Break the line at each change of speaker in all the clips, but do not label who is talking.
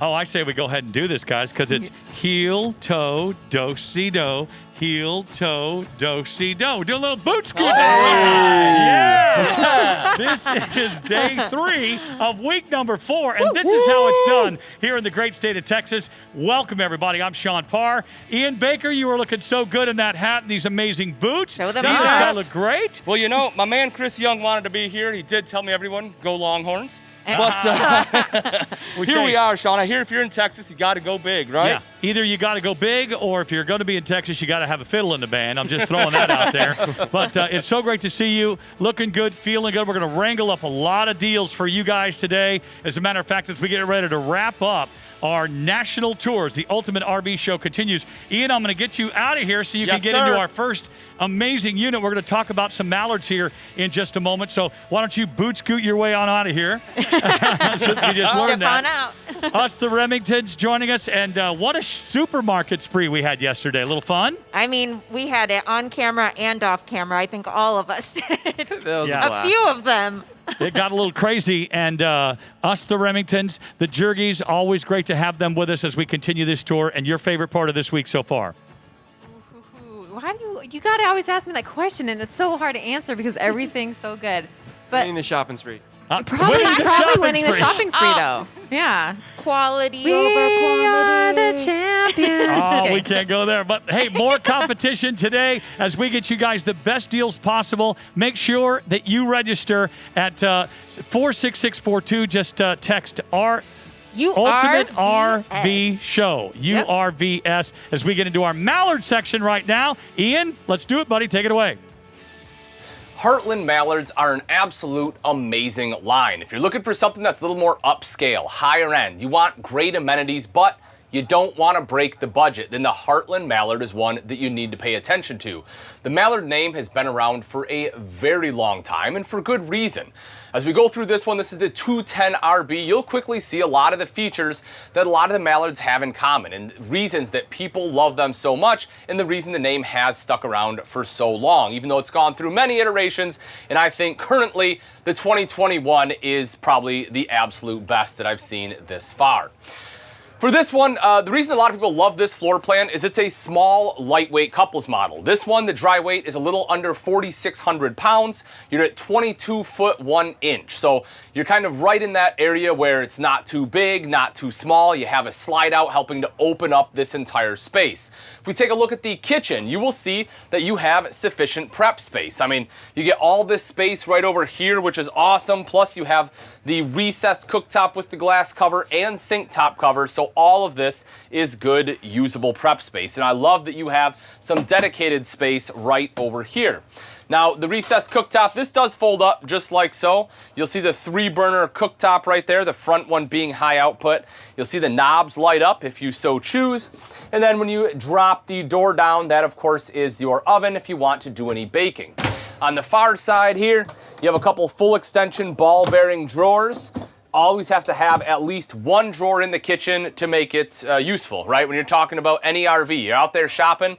Oh, I say we go ahead and do this, guys, because it's heel, toe, do-si-do, heel, toe, do-si-do. Do a little boot scoot. Yeah. This is day 3 of week number 4, and this is how it's done here in the great state of Texas. Welcome, everybody. I'm Sean Parr. Ian Baker, you were looking so good in that hat and these amazing boots.
Show them
See,
out.
this guy look great.
Well, you know, my man Chris Young wanted to be here. He did tell me, everyone, go Longhorns. But here we are, Sean. I hear if you're in Texas, you got to go big, right?
Yeah. Either you got to go big, or if you're going to be in Texas, you got to have a fiddle in the band. I'm just throwing that out there. But it's so great to see you. Looking good, feeling good. We're going to wrangle up a lot of deals for you guys today. As a matter of fact, as we get ready to wrap up our national tours, the Ultimate RV Show continues. Ian, I'm going to get you out of here so you can get into our first amazing unit. We're going to talk about some Mallards here in just a moment. So why don't you boot scoot your way on out of here? Since we just learned that.
Out.
Us, the Remingtons, joining us. And what a supermarket spree we had yesterday. A little fun?
I mean, we had it on camera and off camera. I think all of us did.
Yeah.
A few of them.
It got a little crazy, and us, the Remingtons, the Jergies, always great to have them with us as we continue this tour. And your favorite part of this week so far?
Why do you got to always ask me that question, and it's so hard to answer because everything's so good. But
Winning the shopping spree.
probably winning the shopping spree, though. Yeah.
Quality
We
over quantity.
are the champions.
Oh, we can't go there. But, hey, more competition today as we get you guys the best deals possible. Make sure that you register at 46642. Just text Ultimate RV Show, URVS, as we get into our Mallard section right now. Ian, let's do it, buddy. Take it away.
Heartland Mallards are an absolute amazing line. If you're looking for something that's a little more upscale, higher end, you want great amenities, but you don't want to break the budget, then the Heartland Mallard is one that you need to pay attention to. The Mallard name has been around for a very long time, and for good reason. As we go through this one, this is the 210 RB. You'll quickly see a lot of the features that a lot of the Mallards have in common, and reasons that people love them so much, and the reason the name has stuck around for so long, even though it's gone through many iterations. And I think currently the 2021 is probably the absolute best that I've seen this far. For this one, the reason a lot of people love this floor plan is it's a small, lightweight couples model. This one, the dry weight is a little under 4,600 pounds. You're at 22 foot 1 inch. So you're kind of right in that area where it's not too big, not too small. You have a slide out helping to open up this entire space. If we take a look at the kitchen, you will see that you have sufficient prep space. I mean, you get all this space right over here, which is awesome. Plus you have the recessed cooktop with the glass cover and sink top cover. So all of this is good, usable prep space. And I love that you have some dedicated space right over here. Now, the recessed cooktop, this does fold up just like so. You'll see the 3-burner cooktop right there, the front one being high output. You'll see the knobs light up if you so choose. And then when you drop the door down, that of course is your oven if you want to do any baking. On the far side here, you have a couple full extension ball bearing drawers. Always have to have at least one drawer in the kitchen to make it useful, right? When you're talking about any RV, you're out there shopping.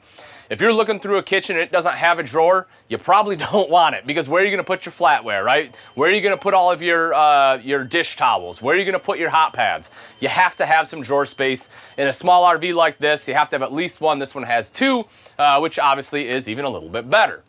If you're looking through a kitchen and it doesn't have a drawer, you probably don't want it, because where are you going to put your flatware, right? Where are you going to put all of your dish towels? Where are you going to put your hot pads? You have to have some drawer space. In a small RV like this, you have to have at least one. This one has 2, which obviously is even a little bit better.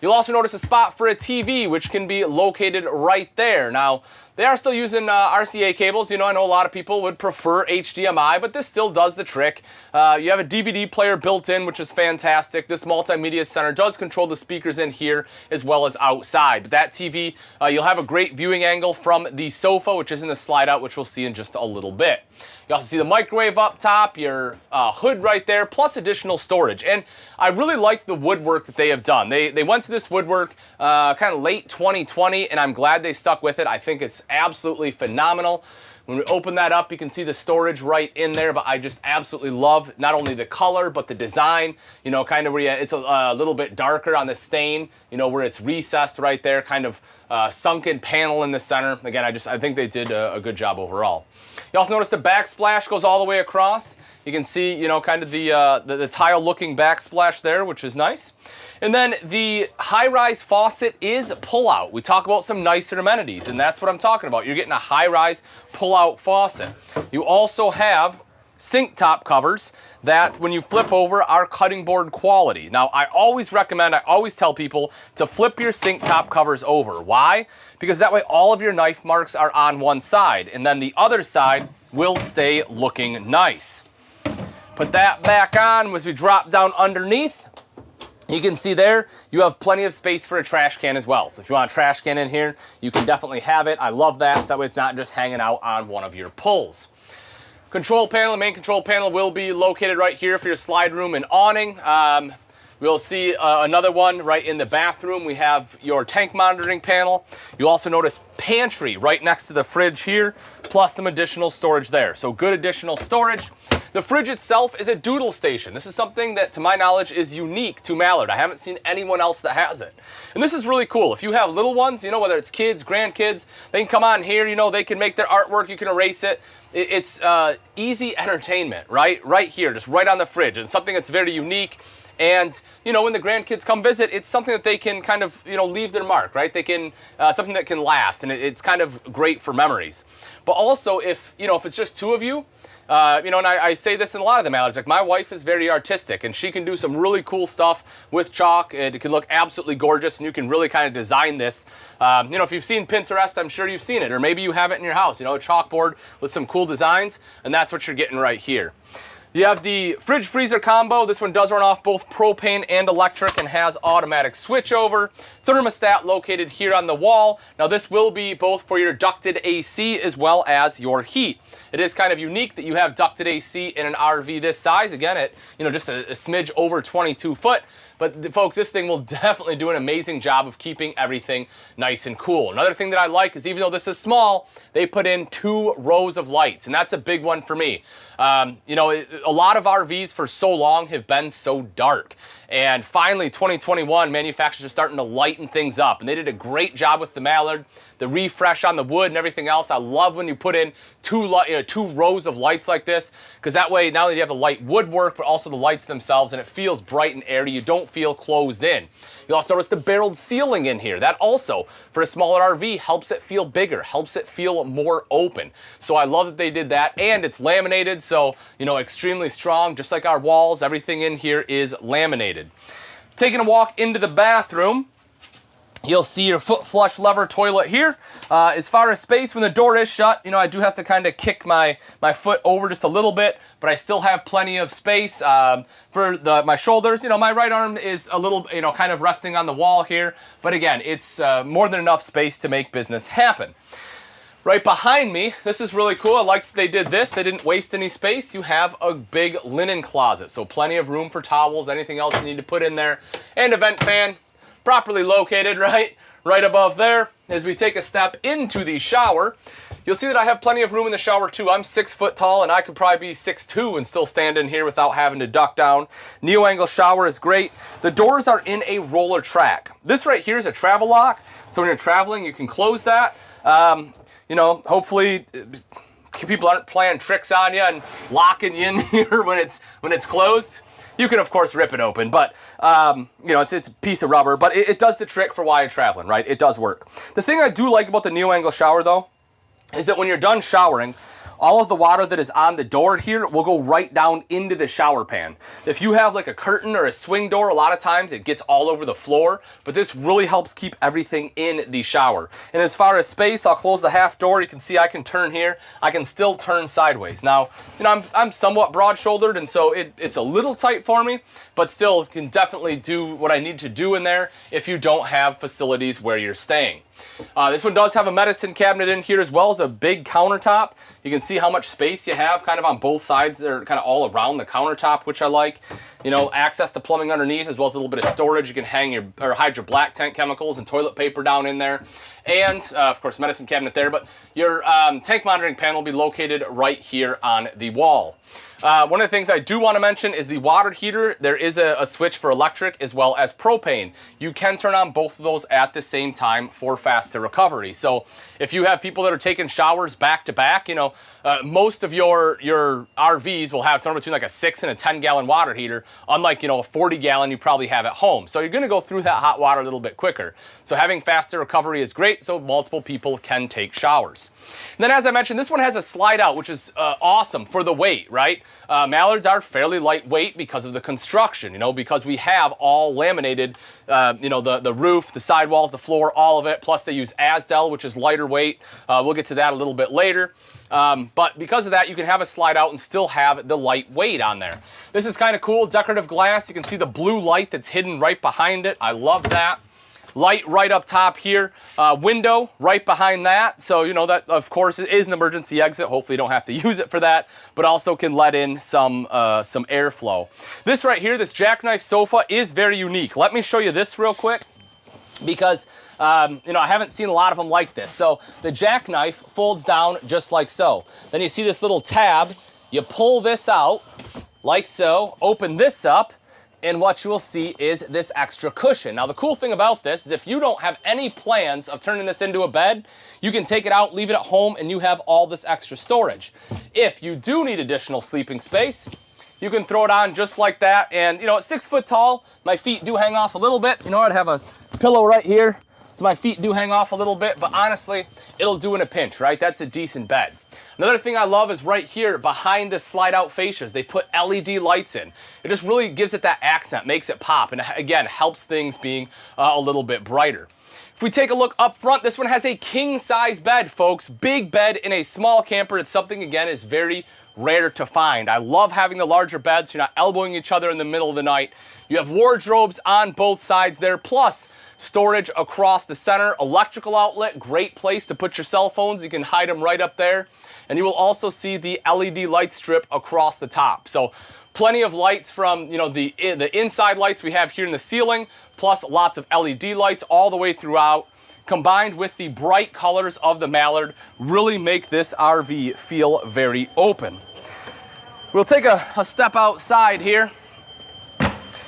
You'll also notice a spot for a TV, which can be located right there. Now, they are still using RCA cables. You know, I know a lot of people would prefer HDMI, but this still does the trick. You have a DVD player built in, which is fantastic. This multimedia center does control the speakers in here as well as outside. But that TV, you'll have a great viewing angle from the sofa, which is in the slide out, which we'll see in just a little bit. You also see the microwave up top, your hood right there, plus additional storage. And I really like the woodwork that they have done. They went to this woodwork kind of late 2020, and I'm glad they stuck with it. I think it's absolutely phenomenal. When we open that up, you can see the storage right in there, but I just absolutely love not only the color, but the design, you know, kind of where it's a little bit darker on the stain, you know, where it's recessed right there, kind of sunken panel in the center. Again, I think they did a good job overall. You also notice the backsplash goes all the way across. You can see, you know, kind of the tile-looking backsplash there, which is nice. And then the high-rise faucet is pull-out. We talk about some nicer amenities, and that's what I'm talking about. You're getting a high-rise pull pull-out faucet. You also have sink top covers that when you flip over are cutting board quality. Now, I always tell people to flip your sink top covers over. Why? Because that way all of your knife marks are on one side, and then the other side will stay looking nice. Put that back on as we drop down underneath. You can see there, you have plenty of space for a trash can as well. So if you want a trash can in here, you can definitely have it. I love that, so that way it's not just hanging out on one of your pulls. Control panel, main control panel will be located right here for your slide room and awning. We'll see another one right in the bathroom. We have your tank monitoring panel. You also notice pantry right next to the fridge here, plus some additional storage there. So good additional storage. The fridge itself is a Doodle Station. This is something that, to my knowledge, is unique to Mallard. I haven't seen anyone else that has it. And this is really cool. If you have little ones, whether it's kids, grandkids, they can come on here, they can make their artwork, you can erase it. It's easy entertainment, right? Right here, just right on the fridge. And something that's very unique. And, when the grandkids come visit, it's something that they can kind of, leave their mark, right? They can, something that can last, and it's kind of great for memories. But also, if it's just two of you, and I say this in a lot of the Mallards, like my wife is very artistic, and she can do some really cool stuff with chalk. It can look absolutely gorgeous, and you can really kind of design this. If you've seen Pinterest, I'm sure you've seen it, or maybe you have it in your house, a chalkboard with some cool designs, and that's what you're getting right here. You have the fridge freezer combo. This one does run off both propane and electric and has automatic switchover. Thermostat located here on the wall. Now this will be both for your ducted AC as well as your heat. It is kind of unique that you have ducted AC in an RV this size. Again, at just a smidge over 22 foot. But folks, this thing will definitely do an amazing job of keeping everything nice and cool. Another thing that I like is even though this is small, they put in 2 rows of lights, and that's a big one for me. A lot of RVs for so long have been so dark. And finally, 2021, manufacturers are starting to lighten things up. And they did a great job with the Mallard, the refresh on the wood and everything else. I love when you put in 2 rows of lights like this, because that way, not only do you have the light woodwork, but also the lights themselves, and it feels bright and airy. You don't feel closed in. You'll also notice the barreled ceiling in here. That also, for a smaller RV, helps it feel bigger, helps it feel more open. So I love that they did that, and it's laminated, so, extremely strong, just like our walls. Everything in here is laminated. Taking a walk into the bathroom, you'll see your foot flush lever toilet here. As far as space, when the door is shut, I do have to kind of kick my foot over just a little bit, but I still have plenty of space for my shoulders. My right arm is a little, kind of resting on the wall here, but again, it's more than enough space to make business happen. Right behind me, this is really cool. I like that they did this. They didn't waste any space. You have a big linen closet, so plenty of room for towels, anything else you need to put in there, and a vent fan. Properly located right above there. As we take a step into the shower, you'll see that I have plenty of room in the shower too. I'm 6 foot tall, and I could probably be 6'2" and still stand in here without having to duck down. Neo-angle shower is great. The doors are in a roller track. This right here is a travel lock, so when you're traveling, you can close that. Hopefully people aren't playing tricks on you and locking you in here when it's closed. You can, of course, rip it open, but, it's a piece of rubber, but it does the trick for while you're traveling, right? It does work. The thing I do like about the neo-angle shower, though, is that when you're done showering, all of the water that is on the door here will go right down into the shower pan. If you have like a curtain or a swing door, a lot of times it gets all over the floor, but this really helps keep everything in the shower. And as far as space, I'll close the half door. You can see I can turn here. I can still turn sideways. Now, I'm somewhat broad-shouldered, and so it's a little tight for me, but still can definitely do what I need to do in there if you don't have facilities where you're staying. This one does have a medicine cabinet in here as well as a big countertop. You can see how much space you have kind of on both sides. They're kind of all around the countertop, which I like. Access to plumbing underneath as well as a little bit of storage. You can hide your black tank chemicals and toilet paper down in there. And, of course, medicine cabinet there. But your tank monitoring panel will be located right here on the wall. One of the things I do want to mention is the water heater. There is a switch for electric as well as propane. You can turn on both of those at the same time for faster recovery. So if you have people that are taking showers back to back, most of your RVs will have somewhere between like a 6 and a 10 gallon water heater. unlike, you know, a 40-gallon you probably have at home. So you're going to go through that hot water a little bit quicker. So having faster recovery is great, so multiple people can take showers. And then, as I mentioned, this one has a slide out, which is awesome for the weight, right? Mallards are fairly lightweight because of the construction, you know, because we have all laminated, you know, the roof, the sidewalls, the floor, all of it. Plus they use Asdel, which is lighter weight. We'll get to that a little bit later. But because of that, you can have a slide out and still have the light weight on there. This is kind of cool, decorative glass. You can see the blue light that's hidden right behind it. I love that. Light right up top here, window right behind that. So, you know, that of course is an emergency exit. Hopefully you don't have to use it for that, but also can let in some airflow. This right here, this Jackknife Sofa is very unique. Let me show you this real quick because, you know, I haven't seen a lot of them like this. So the Jackknife folds down just like so. Then you see this little tab. You pull this out like so, open this up, and what you will see is this extra cushion. Now, the cool thing about this is if you don't have any plans of turning this into a bed, you can take it out, leave it at home, and you have all this extra storage. If you do need additional sleeping space, you can throw it on just like that. And, you know, at 6 foot tall, my feet do hang off a little bit. You know, I'd have a pillow right here, so my feet do hang off a little bit, but honestly, it'll do in a pinch, right? That's a decent bed. Another thing I love is right here behind the slide out fascias, they put LED lights in. It just really gives it that accent, makes it pop, and again, helps things being a little bit brighter. If we take a look up front, this one has a king size bed, folks. Big bed in a small camper. It's something, again, is very rare to find. I love having the larger beds. You're not elbowing each other in the middle of the night. You have wardrobes on both sides there, plus storage across the center, electrical outlet, great place to put your cell phones. You can hide them right up there. And you will also see the LED light strip across the top. So plenty of lights from, you know, the inside lights we have here in the ceiling, plus lots of LED lights all the way throughout, combined with the bright colors of the Mallard, really make this RV feel very open. We'll take a step outside here.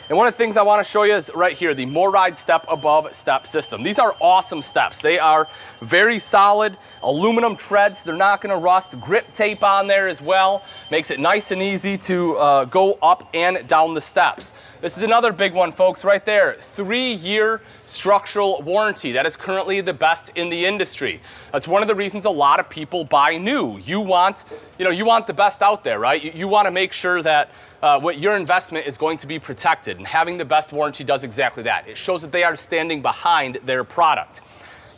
And one of the things I want to show you is right here, the MORryde step above step system. These are awesome steps. They are very solid, aluminum treads. They're not going to rust. Grip tape on there as well. Makes it nice and easy to go up and down the steps. This is another big one, folks, right there. 3-year structural warranty. That is currently the best in the industry. That's one of the reasons a lot of people buy new. You want the best out there, right? You want to make sure that what your investment is going to be protected, and having the best warranty does exactly that. It shows that they are standing behind their product.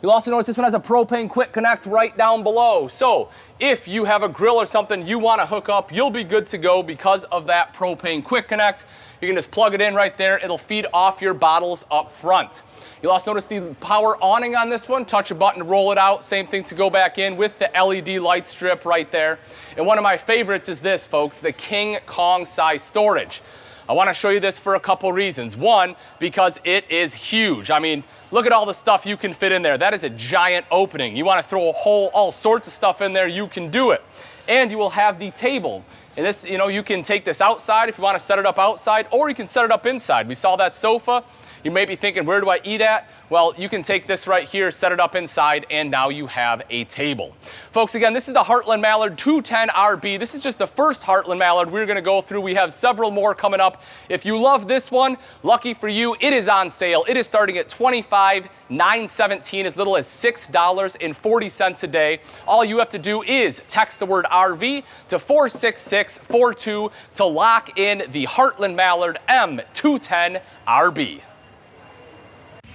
You'll also notice this one has a propane quick connect right down below. So if you have a grill or something you want to hook up, you'll be good to go because of that propane quick connect. You can just plug it in right there. It'll feed off your bottles up front. You'll also notice the power awning on this one. Touch a button to roll it out. Same thing to go back in with the LED light strip right there. And one of my favorites is this, folks, the King Kong size storage. I want to show you this for a couple reasons. One, because it is huge. I mean, look at all the stuff you can fit in there. That is a giant opening. You want to throw all sorts of stuff in there, you can do it. And you will have the table. And this, you know, you can take this outside if you want to set it up outside, or you can set it up inside. We saw that sofa. You may be thinking, where do I eat at? Well, you can take this right here, set it up inside, and now you have a table. Folks, again, this is the Heartland Mallard 210 RB. This is just the first Heartland Mallard we're going to go through. We have several more coming up. If you love this one, lucky for you, it is on sale. It is starting at $25,917, as little as $6.40 a day. All you have to do is text the word RV to 46642 to lock in the Heartland Mallard M210 RB.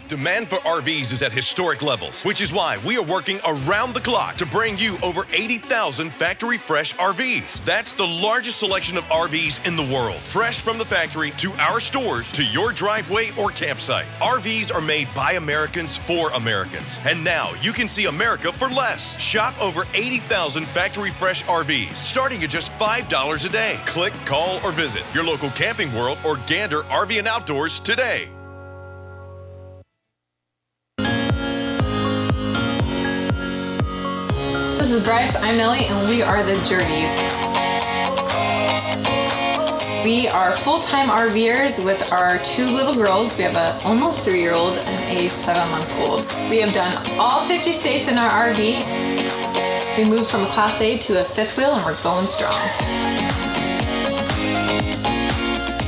Demand for RVs is at historic levels, which is why we are working around the clock to bring you over 80,000 factory fresh RVs. That's the largest selection of RVs in the world. Fresh from the factory to our stores to your driveway or campsite. RVs are made by Americans for Americans. And now you can see America for less. Shop over 80,000 factory fresh RVs, starting at just $5 a day. Click, call, or visit your local Camping World or Gander RV and Outdoors today.
This is Bryce, I'm Nellie, and we are the Journeys. We are full-time RVers with our 2 little girls. We have an almost 3-year-old and a 7-month-old. We have done all 50 states in our RV. We moved from a Class A to a 5th wheel, and we're going strong.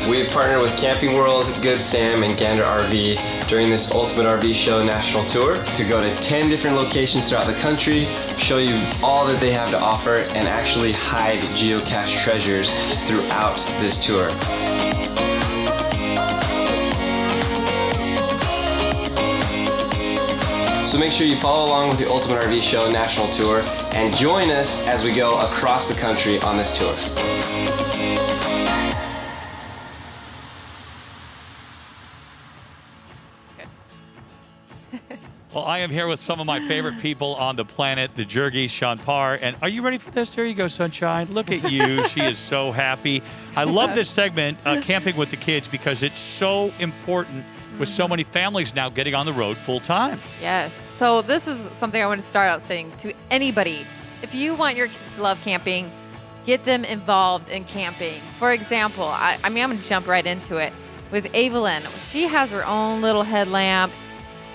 We've partnered with Camping World, Good Sam, and Gander RV during this Ultimate RV Show national tour to go to 10 different locations throughout the country, show you all that they have to offer, and actually hide geocache treasures throughout this tour. So make sure you follow along with the Ultimate RV Show National Tour and join us as we go across the country on this tour.
Well, I am here with some of my favorite people on the planet, the Jergies, Sean Parr. And are you ready for this? There you go, Sunshine. Look at you. She is so happy. I love this segment, Camping with the Kids, because it's so important with so many families now getting on the road full time.
Yes. So this is something I want to start out saying to anybody. If you want your kids to love camping, get them involved in camping. For example, I'm going to jump right into it. With Evelyn, she has her own little headlamp.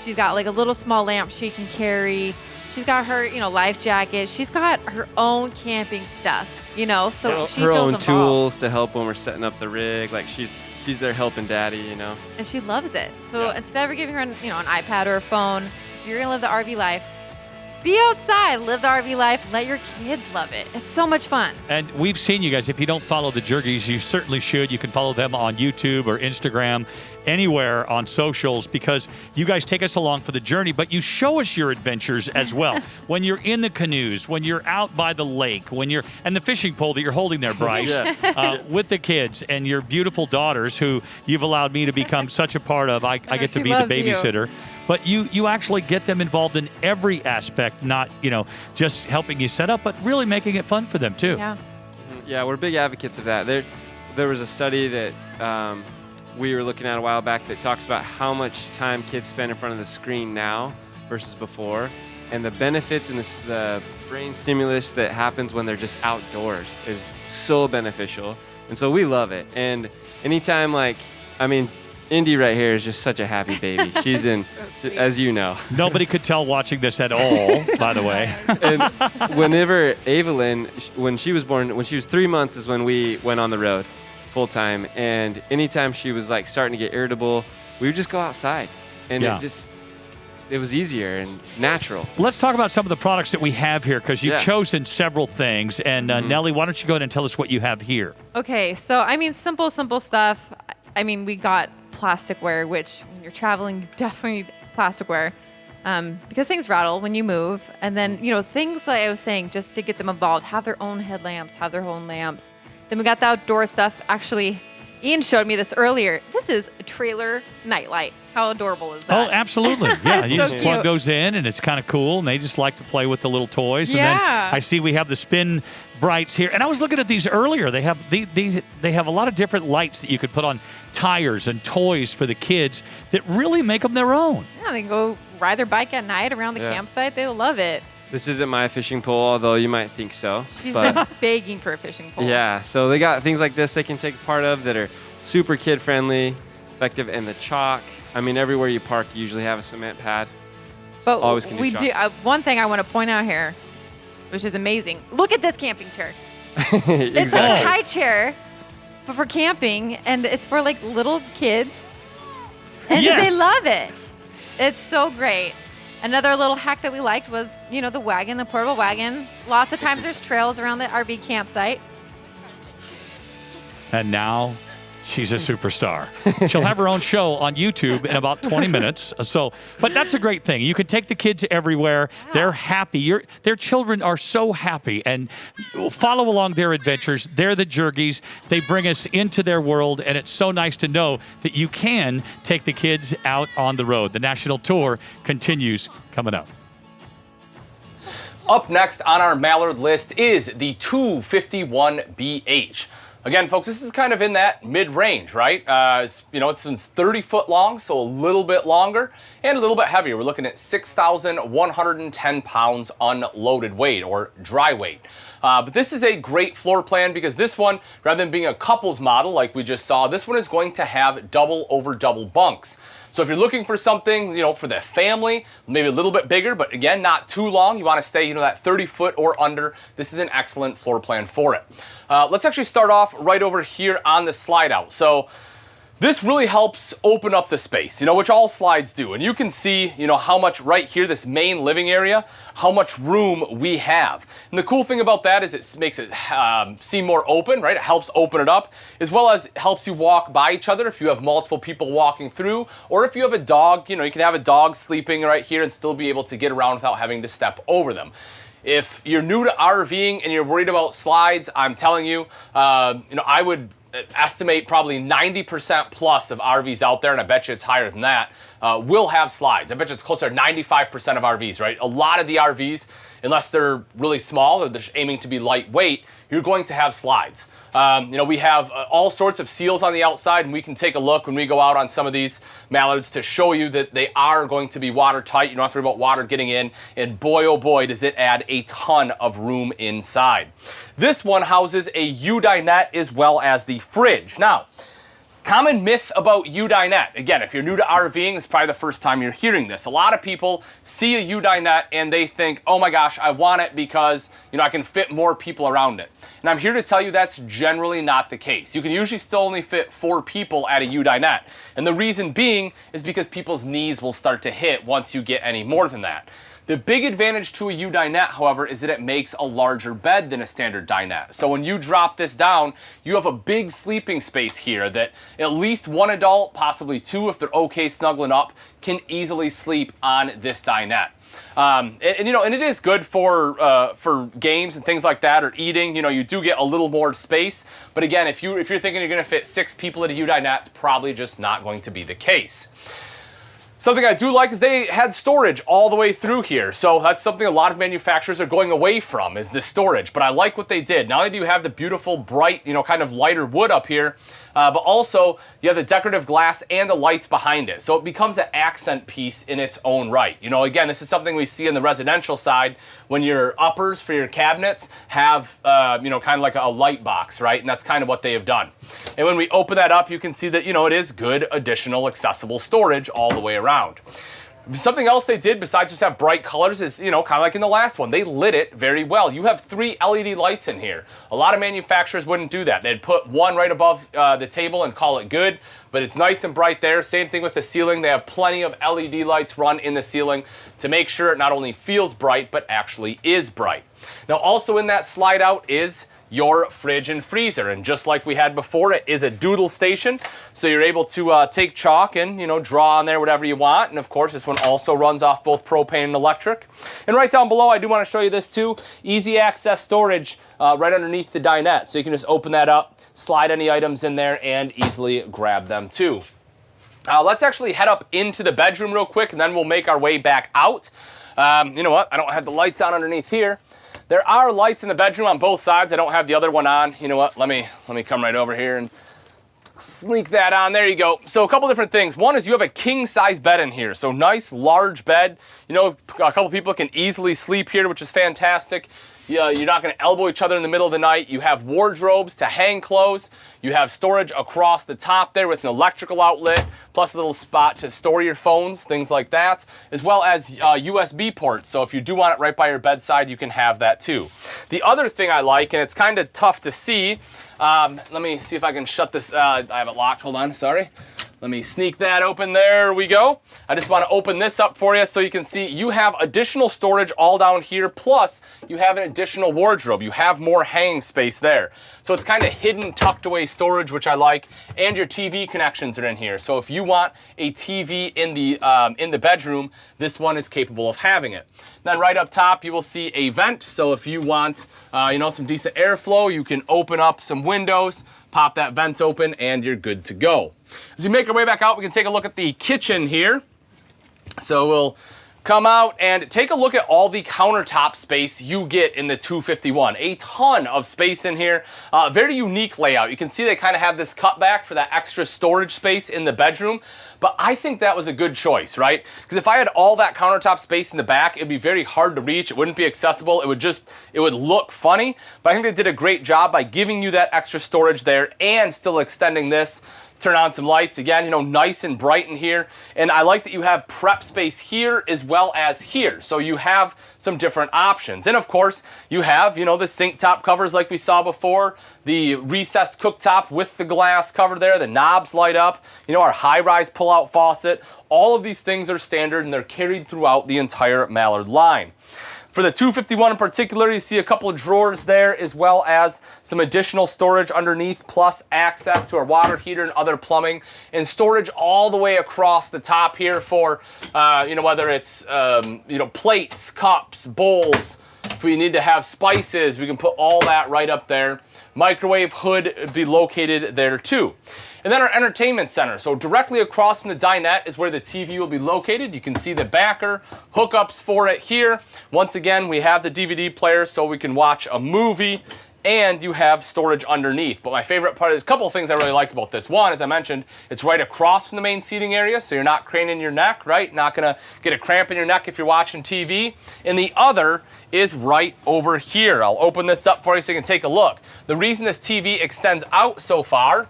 She's got like a little small lamp she can carry. She's got her, life jacket. She's got her own camping stuff, so she
her
feels
own
involved.
Tools to help when we're setting up the rig. Like she's there helping daddy,
And she loves it. So instead of giving her an iPad or a phone, if you're gonna live the RV life, be outside, live the RV life, let your kids love it. It's so much fun.
And we've seen you guys. If you don't follow the Jergies, you certainly should. You can follow them on YouTube or Instagram, anywhere on socials, because you guys take us along for the journey, but you show us your adventures as well. When you're in the canoes, when you're out by the lake, and the fishing pole that you're holding there, Bryce, with the kids and your beautiful daughters who you've allowed me to become such a part of. I get to be the babysitter. But you actually get them involved in every aspect, not, just helping you set up, but really making it fun for them too.
Yeah, we're big advocates of that. There was a study that we were looking at a while back that talks about how much time kids spend in front of the screen now versus before. And the benefits and the brain stimulus that happens when they're just outdoors is so beneficial. And so we love it. And anytime Indy right here is just such a happy baby. She's in, as you know.
Nobody could tell watching this at all, by the way.
And whenever Evelyn, when she was born, when she was 3 months is when we went on the road full time. And anytime she was starting to get irritable, we would just go outside. And it was easier and natural.
Let's talk about some of the products that we have here, because you've chosen several things. And Nellie, why don't you go ahead and tell us what you have here?
Okay, so simple stuff. We got plasticware, which when you're traveling, you definitely need plasticware because things rattle when you move. And then, things like I was saying, just to get them involved, have their own headlamps, have their own lamps. Then we got the outdoor stuff. Actually, Ian showed me this earlier. This is a trailer nightlight. How adorable is that?
Oh, absolutely. Yeah, you
So
just plug
cute.
those in, and it's kind of cool, and they just like to play with the little toys. And then I see we have the spin brights here. And I was looking at these earlier. They have they have a lot of different lights that you could put on tires and toys for the kids that really make them their own.
Yeah, they can go ride their bike at night around the campsite. They'll love it.
This isn't my fishing pole, although you might think so.
She's been begging for a fishing pole.
Yeah, so they got things like this they can take part of that are super kid-friendly, effective, and the chalk. Everywhere you park, you usually have a cement pad.
But
always can do chalk.
one thing I want to point out here, which is amazing. Look at this camping chair.
Exactly.
It's a high chair, but for camping, and it's for little kids. And they love it. It's so great. Another little hack that we liked was, the wagon, the portable wagon. Lots of times there's trails around the RV campsite.
And now she's a superstar. She'll have her own show on YouTube in about 20 minutes. But that's a great thing. You can take the kids everywhere. Yeah. They're happy. Their children are so happy, and follow along their adventures. They're the Jergies. They bring us into their world, and it's so nice to know that you can take the kids out on the road. The national tour continues coming up.
Up next on our Mallard list is the 251BH. Again, folks, this is kind of in that mid-range, right? It's 30 foot long, so a little bit longer and a little bit heavier. We're looking at 6,110 pounds unloaded weight or dry weight. But this is a great floor plan because this one, rather than being a couples model like we just saw, this one is going to have double over double bunks. So if you're looking for something, for the family, maybe a little bit bigger, but again, not too long, you want to stay, that 30 foot or under, this is an excellent floor plan for it. Let's actually start off right over here on the slide out. So this really helps open up the space, which all slides do. And you can see, how much right here, this main living area, how much room we have. And the cool thing about that is it makes it seem more open, right? It helps open it up, as well as helps you walk by each other if you have multiple people walking through, or if you have a dog, you can have a dog sleeping right here and still be able to get around without having to step over them. If you're new to RVing and you're worried about slides, I'm telling you, I would estimate probably 90% plus of RVs out there, and I bet you it's higher than that, will have slides. I bet you it's closer to 95% of RVs, right? A lot of the RVs, unless they're really small or they're aiming to be lightweight, you're going to have slides. We have all sorts of seals on the outside, and we can take a look when we go out on some of these Mallards to show you that they are going to be watertight. You don't have to worry about water getting in, and boy, oh boy, does it add a ton of room inside. This one houses a U-Dinette as well as the fridge. Now, common myth about U-Dinette. Again, if you're new to RVing, it's probably the first time you're hearing this. A lot of people see a U-Dinette and they think, oh my gosh, I want it because, I can fit more people around it. And I'm here to tell you that's generally not the case. You can usually still only fit 4 people at a U-Dinette. And the reason being is because people's knees will start to hit once you get any more than that. The big advantage to a U-Dinette, however, is that it makes a larger bed than a standard dinette. So when you drop this down, you have a big sleeping space here that at least one adult, possibly 2 if they're okay snuggling up, can easily sleep on this dinette. And it is good for games and things like that, or eating. You do get a little more space. But again, if you're thinking you're going to fit 6 people at a U-Dinette, it's probably just not going to be the case. Something I do like is they had storage all the way through here. So that's something a lot of manufacturers are going away from, is the storage. But I like what they did. Not only do you have the beautiful, bright, kind of lighter wood up here, but also you have the decorative glass and the lights behind it. So it becomes an accent piece in its own right. Again, this is something we see in the residential side when your uppers for your cabinets have, kind of like a light box, right? And that's kind of what they have done. And when we open that up, you can see that, it is good additional accessible storage all the way around. Something else they did besides just have bright colors is, kind of like in the last one, they lit it very well. You have 3 LED lights in here. A lot of manufacturers wouldn't do that. They'd put one right above the table and call it good, but it's nice and bright there. Same thing with the ceiling. They have plenty of LED lights run in the ceiling to make sure it not only feels bright, but actually is bright. Now, also in that slide out is your fridge and freezer, and just like we had before, it is a Doodle Station, so you're able to take chalk and draw on there whatever you want. And of course, this one also runs off both propane and electric. And right down below, I do want to show you this too, easy access storage right underneath the dinette, so you can just open that up, slide any items in there, and easily grab them too. Let's actually head up into the bedroom real quick, and then we'll make our way back out. You know what, I don't have the lights on underneath here. There are lights in the bedroom on both sides. I don't have the other one on. You know what? Let me come right over here and sneak that on. There you go. So a couple different things. One is you have a king size bed in here. So nice large bed. A couple people can easily sleep here, which is fantastic. You're not going to elbow each other in the middle of the night. You have wardrobes to hang clothes. You have storage across the top there with an electrical outlet, plus a little spot to store your phones, things like that, as well as USB ports. So if you do want it right by your bedside, you can have that too. The other thing I like, and it's kind of tough to see, let me see if I can shut this. I have it locked. Hold on. Sorry. Let me sneak that open. There we go. I just want to open this up for you so you can see you have additional storage all down here, plus you have an additional wardrobe. You have more hanging space there. So it's kind of hidden, tucked away storage, which I like, and your TV connections are in here. So if you want a TV in the bedroom, this one is capable of having it. Then right up top, you will see a vent. So if you want, some decent airflow, you can open up some windows, pop that vent open, and you're good to go. As we make our way back out, we can take a look at the kitchen here. So we'll come out and take a look at all the countertop space you get in the 251. A ton of space in here. Very unique layout. You can see they kind of have this cutback for that extra storage space in the bedroom. But I think that was a good choice, right? Because if I had all that countertop space in the back, it'd be very hard to reach. It wouldn't be accessible. It would look funny. But I think they did a great job by giving you that extra storage there and still extending this. Turn on some lights again, you know, nice and bright in here. And I like that you have prep space here as well as here. So you have some different options. And of course, you have, you know, the sink top covers like we saw before, the recessed cooktop with the glass cover there, the knobs light up, you know, our high-rise pull-out faucet. All of these things are standard and they're carried throughout the entire Mallard line. For the 251 in particular, you see a couple of drawers there as well as some additional storage underneath, plus access to our water heater and other plumbing, and storage all the way across the top here for, you know, whether it's, you know, plates, cups, bowls. If we need to have spices, we can put all that right up there. Microwave hood would be located there too. And then our entertainment center. So directly across from the dinette is where the TV will be located. You can see the backer, hookups for it here. Once again, we have the DVD player so we can watch a movie, and you have storage underneath. But my favorite part is a couple of things I really like about this. One, as I mentioned, it's right across from the main seating area, so you're not craning your neck, right? Not gonna get a cramp in your neck if you're watching TV. And the other is right over here. I'll open this up for you so you can take a look. The reason this TV extends out so far,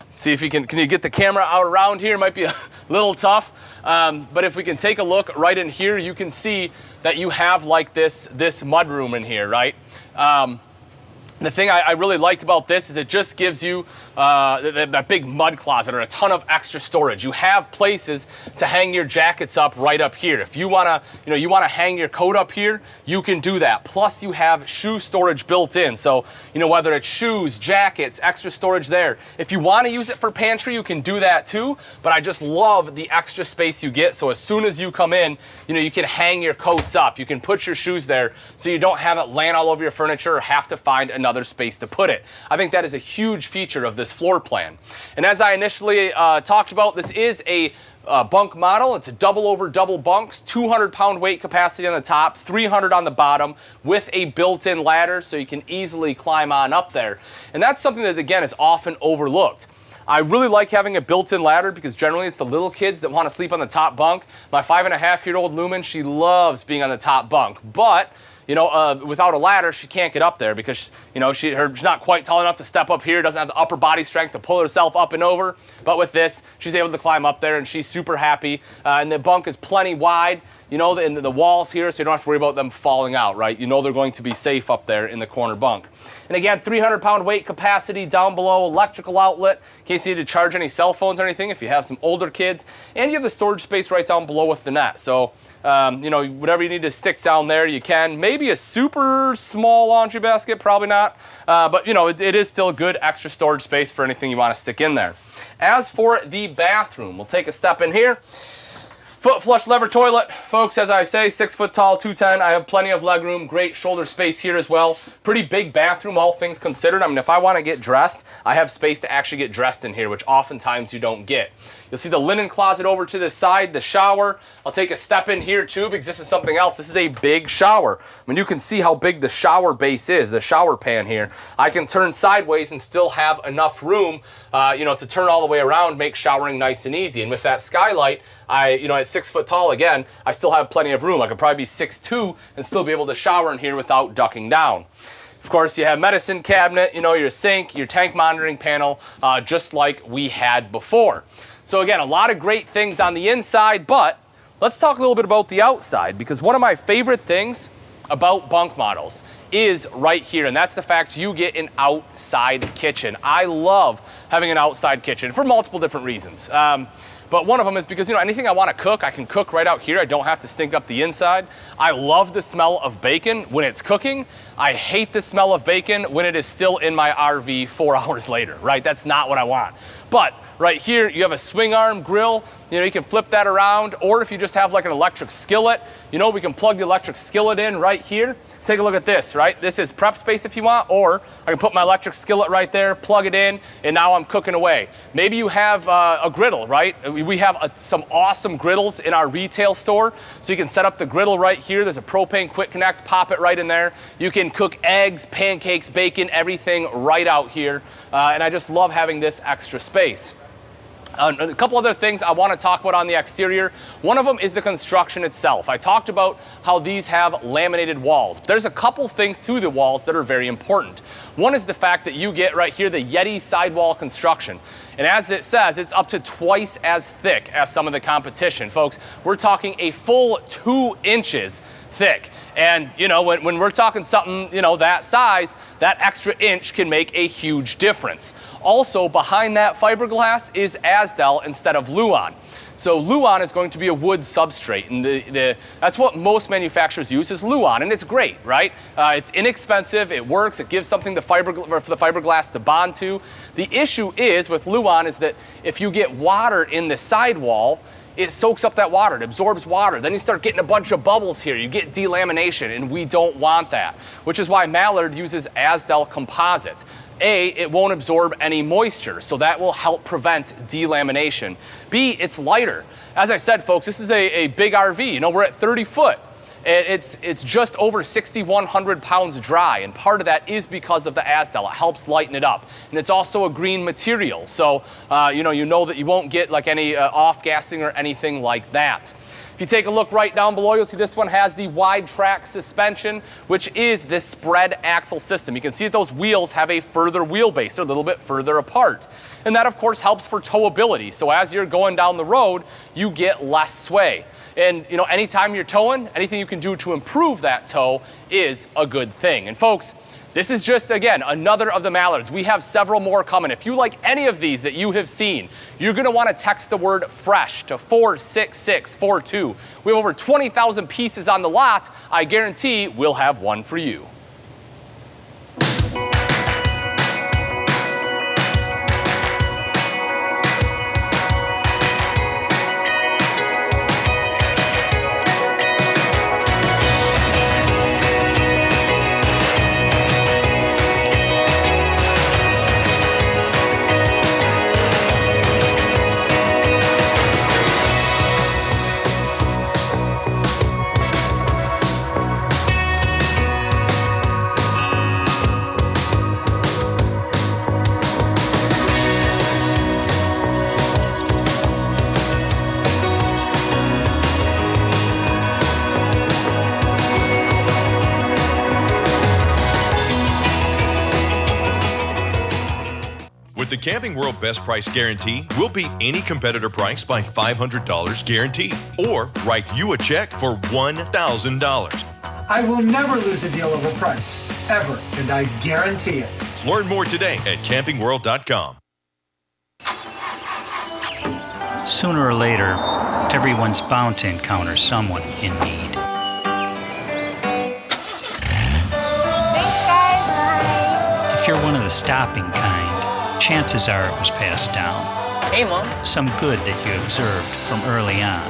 see if you can you get the camera out around here? It might be a little tough, but if we can take a look right in here, you can see that you have like this mudroom in here, right? The thing I really like about this is it just gives you that big mud closet or a ton of extra storage. You have places to hang your jackets up right up here. If you wanna, you wanna hang your coat up here, you can do that. Plus you have shoe storage built in. So, whether it's shoes, jackets, extra storage there. If you wanna use it for pantry, you can do that too, but I just love the extra space you get. So as soon as you come in, you can hang your coats up. You can put your shoes there so you don't have it laying all over your furniture or have to find another space to put it. I think that is a huge feature of this floor plan. And as I initially talked about, this is a bunk model. It's a double over double bunks, 200-pound weight capacity on the top, 300 on the bottom, with a built-in ladder so you can easily climb on up there. And that's something that, again, is often overlooked. I really like having a built-in ladder because generally it's the little kids that want to sleep on the top bunk. My 5.5-year-old Lumen, she loves being on the top bunk, but without a ladder, she can't get up there because, she's not quite tall enough to step up here, doesn't have the upper body strength to pull herself up and over. But with this, she's able to climb up there and she's super happy. And the bunk is plenty wide, and the walls here, so you don't have to worry about them falling out, right? They're going to be safe up there in the corner bunk. And again, 300-pound weight capacity down below, electrical outlet in case you need to charge any cell phones or anything if you have some older kids. And you have the storage space right down below with the net. So, whatever you need to stick down there, you can. Maybe a super small laundry basket, probably not. But, it is still a good extra storage space for anything you want to stick in there. As for the bathroom, we'll take a step in here. Foot flush lever toilet, folks, as I say, 6 foot tall, 210. I have plenty of legroom, great shoulder space here as well. Pretty big bathroom, all things considered. I mean, if I want to get dressed, I have space to actually get dressed in here, which oftentimes you don't get. You'll see the linen closet over to the side, the shower. I'll take a step in here too because this is something else. This is a big shower. I mean, you can see how big the shower base is, the shower pan here. I can turn sideways and still have enough room, to turn all the way around, make showering nice and easy. And with that skylight, at 6 foot tall, again, I still have plenty of room. I could probably be 6'2" and still be able to shower in here without ducking down. Of course, you have medicine cabinet, your sink, your tank monitoring panel, just like we had before. So again, a lot of great things on the inside, but let's talk a little bit about the outside, because one of my favorite things about bunk models is right here, and that's the fact you get an outside kitchen. I love having an outside kitchen for multiple different reasons. But one of them is because, anything I want to cook, I can cook right out here. I don't have to stink up the inside. I love the smell of bacon when it's cooking. I hate the smell of bacon when it is still in my RV 4 hours later, right? That's not what I want. But right here, you have a swing arm grill. You know, you can flip that around, or if you just have like an electric skillet, you know, we can plug the electric skillet in right here. Take a look at this, right? This is prep space if you want, or I can put my electric skillet right there, plug it in, and now I'm cooking away. Maybe you have a griddle, right? We have some awesome griddles in our retail store, so you can set up the griddle right here. There's a propane quick connect, pop it right in there. You can cook eggs, pancakes, bacon, everything right out here, and I just love having this extra space. A couple other things I want to talk about on the exterior. One of them is the construction itself. I talked about how these have laminated walls. But there's a couple things to the walls that are very important. One is the fact that you get right here the Yeti sidewall construction. And as it says, it's up to twice as thick as some of the competition. Folks, we're talking a full 2 inches thick. And you know, when we're talking something, you know, that size, that extra inch can make a huge difference. Also, behind that fiberglass is Asdel instead of Luan. So Luan is going to be a wood substrate, and that's what most manufacturers use is Luan, and it's great, right? It's inexpensive, it works, it gives something for the fiberglass to bond to. The issue is with Luan is that if you get water in the sidewall, it soaks up that water, it absorbs water. Then you start getting a bunch of bubbles here. You get delamination, and we don't want that, which is why Mallard uses Asdel composite. A, it won't absorb any moisture, so that will help prevent delamination. B, it's lighter. As I said, folks, this is a big RV. You know, we're at 30 foot. It's just over 6,100 pounds dry, and part of that is because of the Asdel. It helps lighten it up, and it's also a green material, so you know that you won't get like any off-gassing or anything like that. If you take a look right down below, you'll see this one has the wide track suspension, which is this spread axle system. You can see that those wheels have a further wheelbase. They're a little bit further apart. And that, of course, helps for towability. So as you're going down the road, you get less sway. And you know, anytime you're towing, anything you can do to improve that tow is a good thing. And folks, this is just, again, another of the Mallards. We have several more coming. If you like any of these that you have seen, you're gonna wanna text the word FRESH to 46642. We have over 20,000 pieces on the lot. I guarantee we'll have one for you.
With the Camping World Best Price Guarantee, we'll beat any competitor price by $500 guaranteed, or write you a check for $1,000.
I will never lose a deal over price, ever, and I guarantee it.
Learn more today at campingworld.com.
Sooner or later, everyone's bound to encounter someone in need. If you're one of the stopping kind, chances are it was passed down.
Hey, Mom.
Some good that you observed from early on.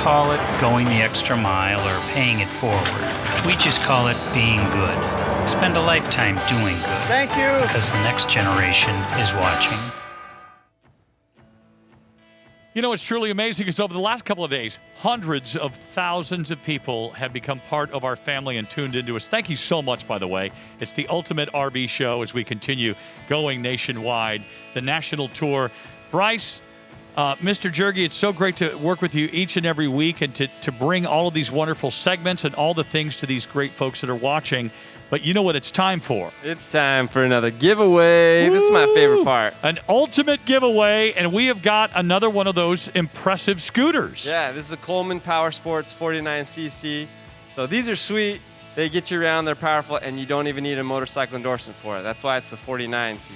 Call it going the extra mile or paying it forward. We just call it being good. Spend a lifetime doing good.
Thank you.
Because the next generation is watching.
You know, it's truly amazing because over the last couple of days, hundreds of thousands of people have become part of our family and tuned into us. Thank you so much, by the way. It's the ultimate RV show as we continue going nationwide, the national tour. Bryce, Mr. Jergy, it's so great to work with you each and every week and to bring all of these wonderful segments and all the things to these great folks that are watching. But you know what it's time for?
It's time for another giveaway. Woo! This is my favorite part.
An ultimate giveaway, and we have got another one of those impressive scooters.
Yeah, this is a Coleman Power Sports 49cc. So these are sweet. They get you around, they're powerful, and you don't even need a motorcycle endorsement for it. That's why it's the 49cc.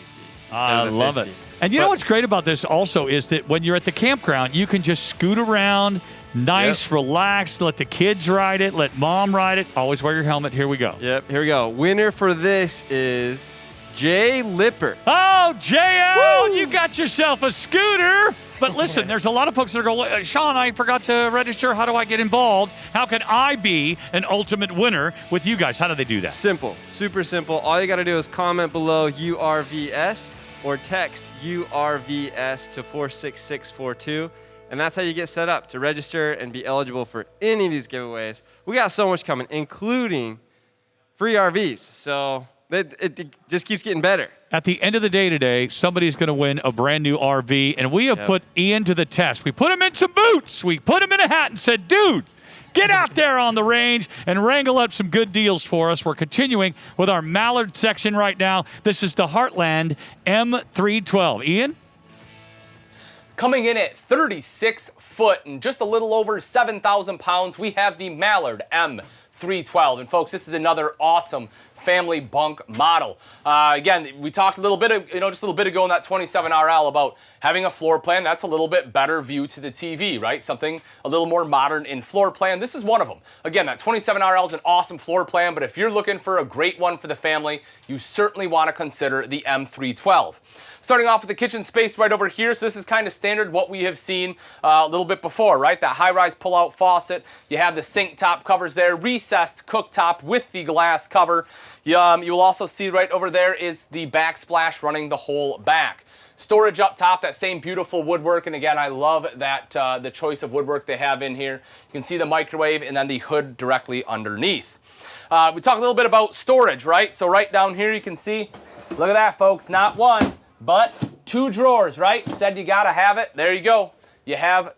I love it. And you know what's great about this also is that when you're at the campground, you can just scoot around, nice, relaxed, let the kids ride it, let mom ride it. Always wear your helmet. Here we go.
Yep, here we go. Winner for this is Jay Lipper.
Oh, JL, you got yourself a scooter. But listen, there's a lot of folks that are going, Sean, I forgot to register. How do I get involved? How can I be an ultimate winner with you guys? How do they do that?
Simple, super simple. All you got to do is comment below URVS or text URVS to 46642. And that's how you get set up to register and be eligible for any of these giveaways. We got so much coming, including free RVs. So it just keeps getting better.
At the end of the day today, somebody's going to win a brand new RV, and we have put Ian to the test. We put him in some boots. We put him in a hat and said, dude, get out there on the range and wrangle up some good deals for us. We're continuing with our Mallard section right now. This is the Heartland M312. Ian?
Coming in at 36 foot and just a little over 7,000 pounds, we have the Mallard M312. And folks, this is another awesome family bunk model. Again, we talked a little bit, just a little bit ago in that 27RL about having a floor plan that's a little bit better view to the TV, right? Something a little more modern in floor plan. This is one of them. Again, that 27RL is an awesome floor plan, but if you're looking for a great one for the family, you certainly want to consider the M312. Starting off with the kitchen space right over here. So this is kind of standard what we have seen a little bit before, right? That high-rise pull-out faucet. You have the sink top covers there, recessed cooktop with the glass cover. You will also see right over there is the backsplash running the whole back. Storage up top, that same beautiful woodwork. And again, I love that the choice of woodwork they have in here. You can see the microwave and then the hood directly underneath. We talked a little bit about storage, right? So right down here you can see, look at that, folks, not one, but 2 drawers, right? Said you gotta have it. There you go. You have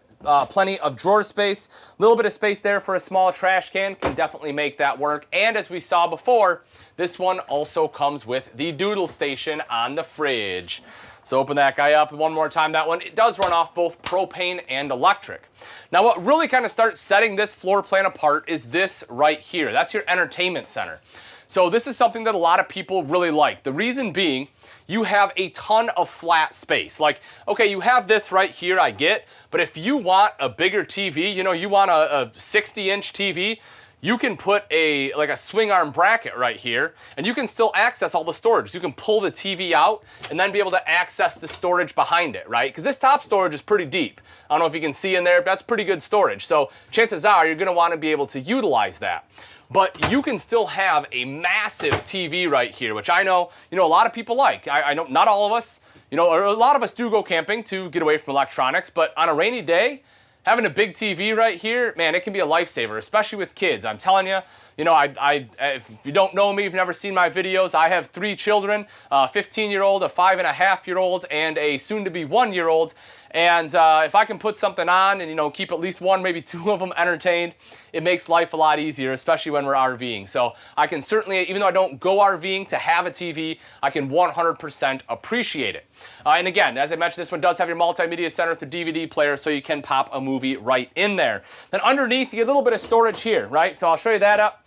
plenty of drawer space. A little bit of space there for a small trash can can definitely make that work. And as we saw before, this one also comes with the Doodle Station on the fridge. So open that guy up one more time. That one, it does run off both propane and electric. Now what really kind of starts setting this floor plan apart is this right here. That's your entertainment center. So this is something that a lot of people really like. The reason being, you have a ton of flat space. Like, okay, you have this right here, I get, but if you want a bigger TV, you want a 60-inch TV, you can put like a swing arm bracket right here, and you can still access all the storage. You can pull the TV out and then be able to access the storage behind it, right? Because this top storage is pretty deep. I don't know if you can see in there, but that's pretty good storage. So chances are you're gonna wanna be able to utilize that. But you can still have a massive TV right here, which I know, a lot of people like. I know not all of us, or a lot of us do go camping to get away from electronics, but on a rainy day, having a big TV right here, man, it can be a lifesaver, especially with kids. I'm telling you, if you don't know me, you've never seen my videos, I have 3 children, a 15-year-old, a 5.5-year-old, and a soon-to-be 1-year-old. And if I can put something on and, keep at least 1, maybe 2 of them entertained, it makes life a lot easier, especially when we're RVing. So I can certainly, even though I don't go RVing, to have a TV, I can 100% appreciate it. And again, as I mentioned, this one does have your multimedia center with the DVD player, so you can pop a movie right in there. Then underneath, you get a little bit of storage here, right? So I'll show you that,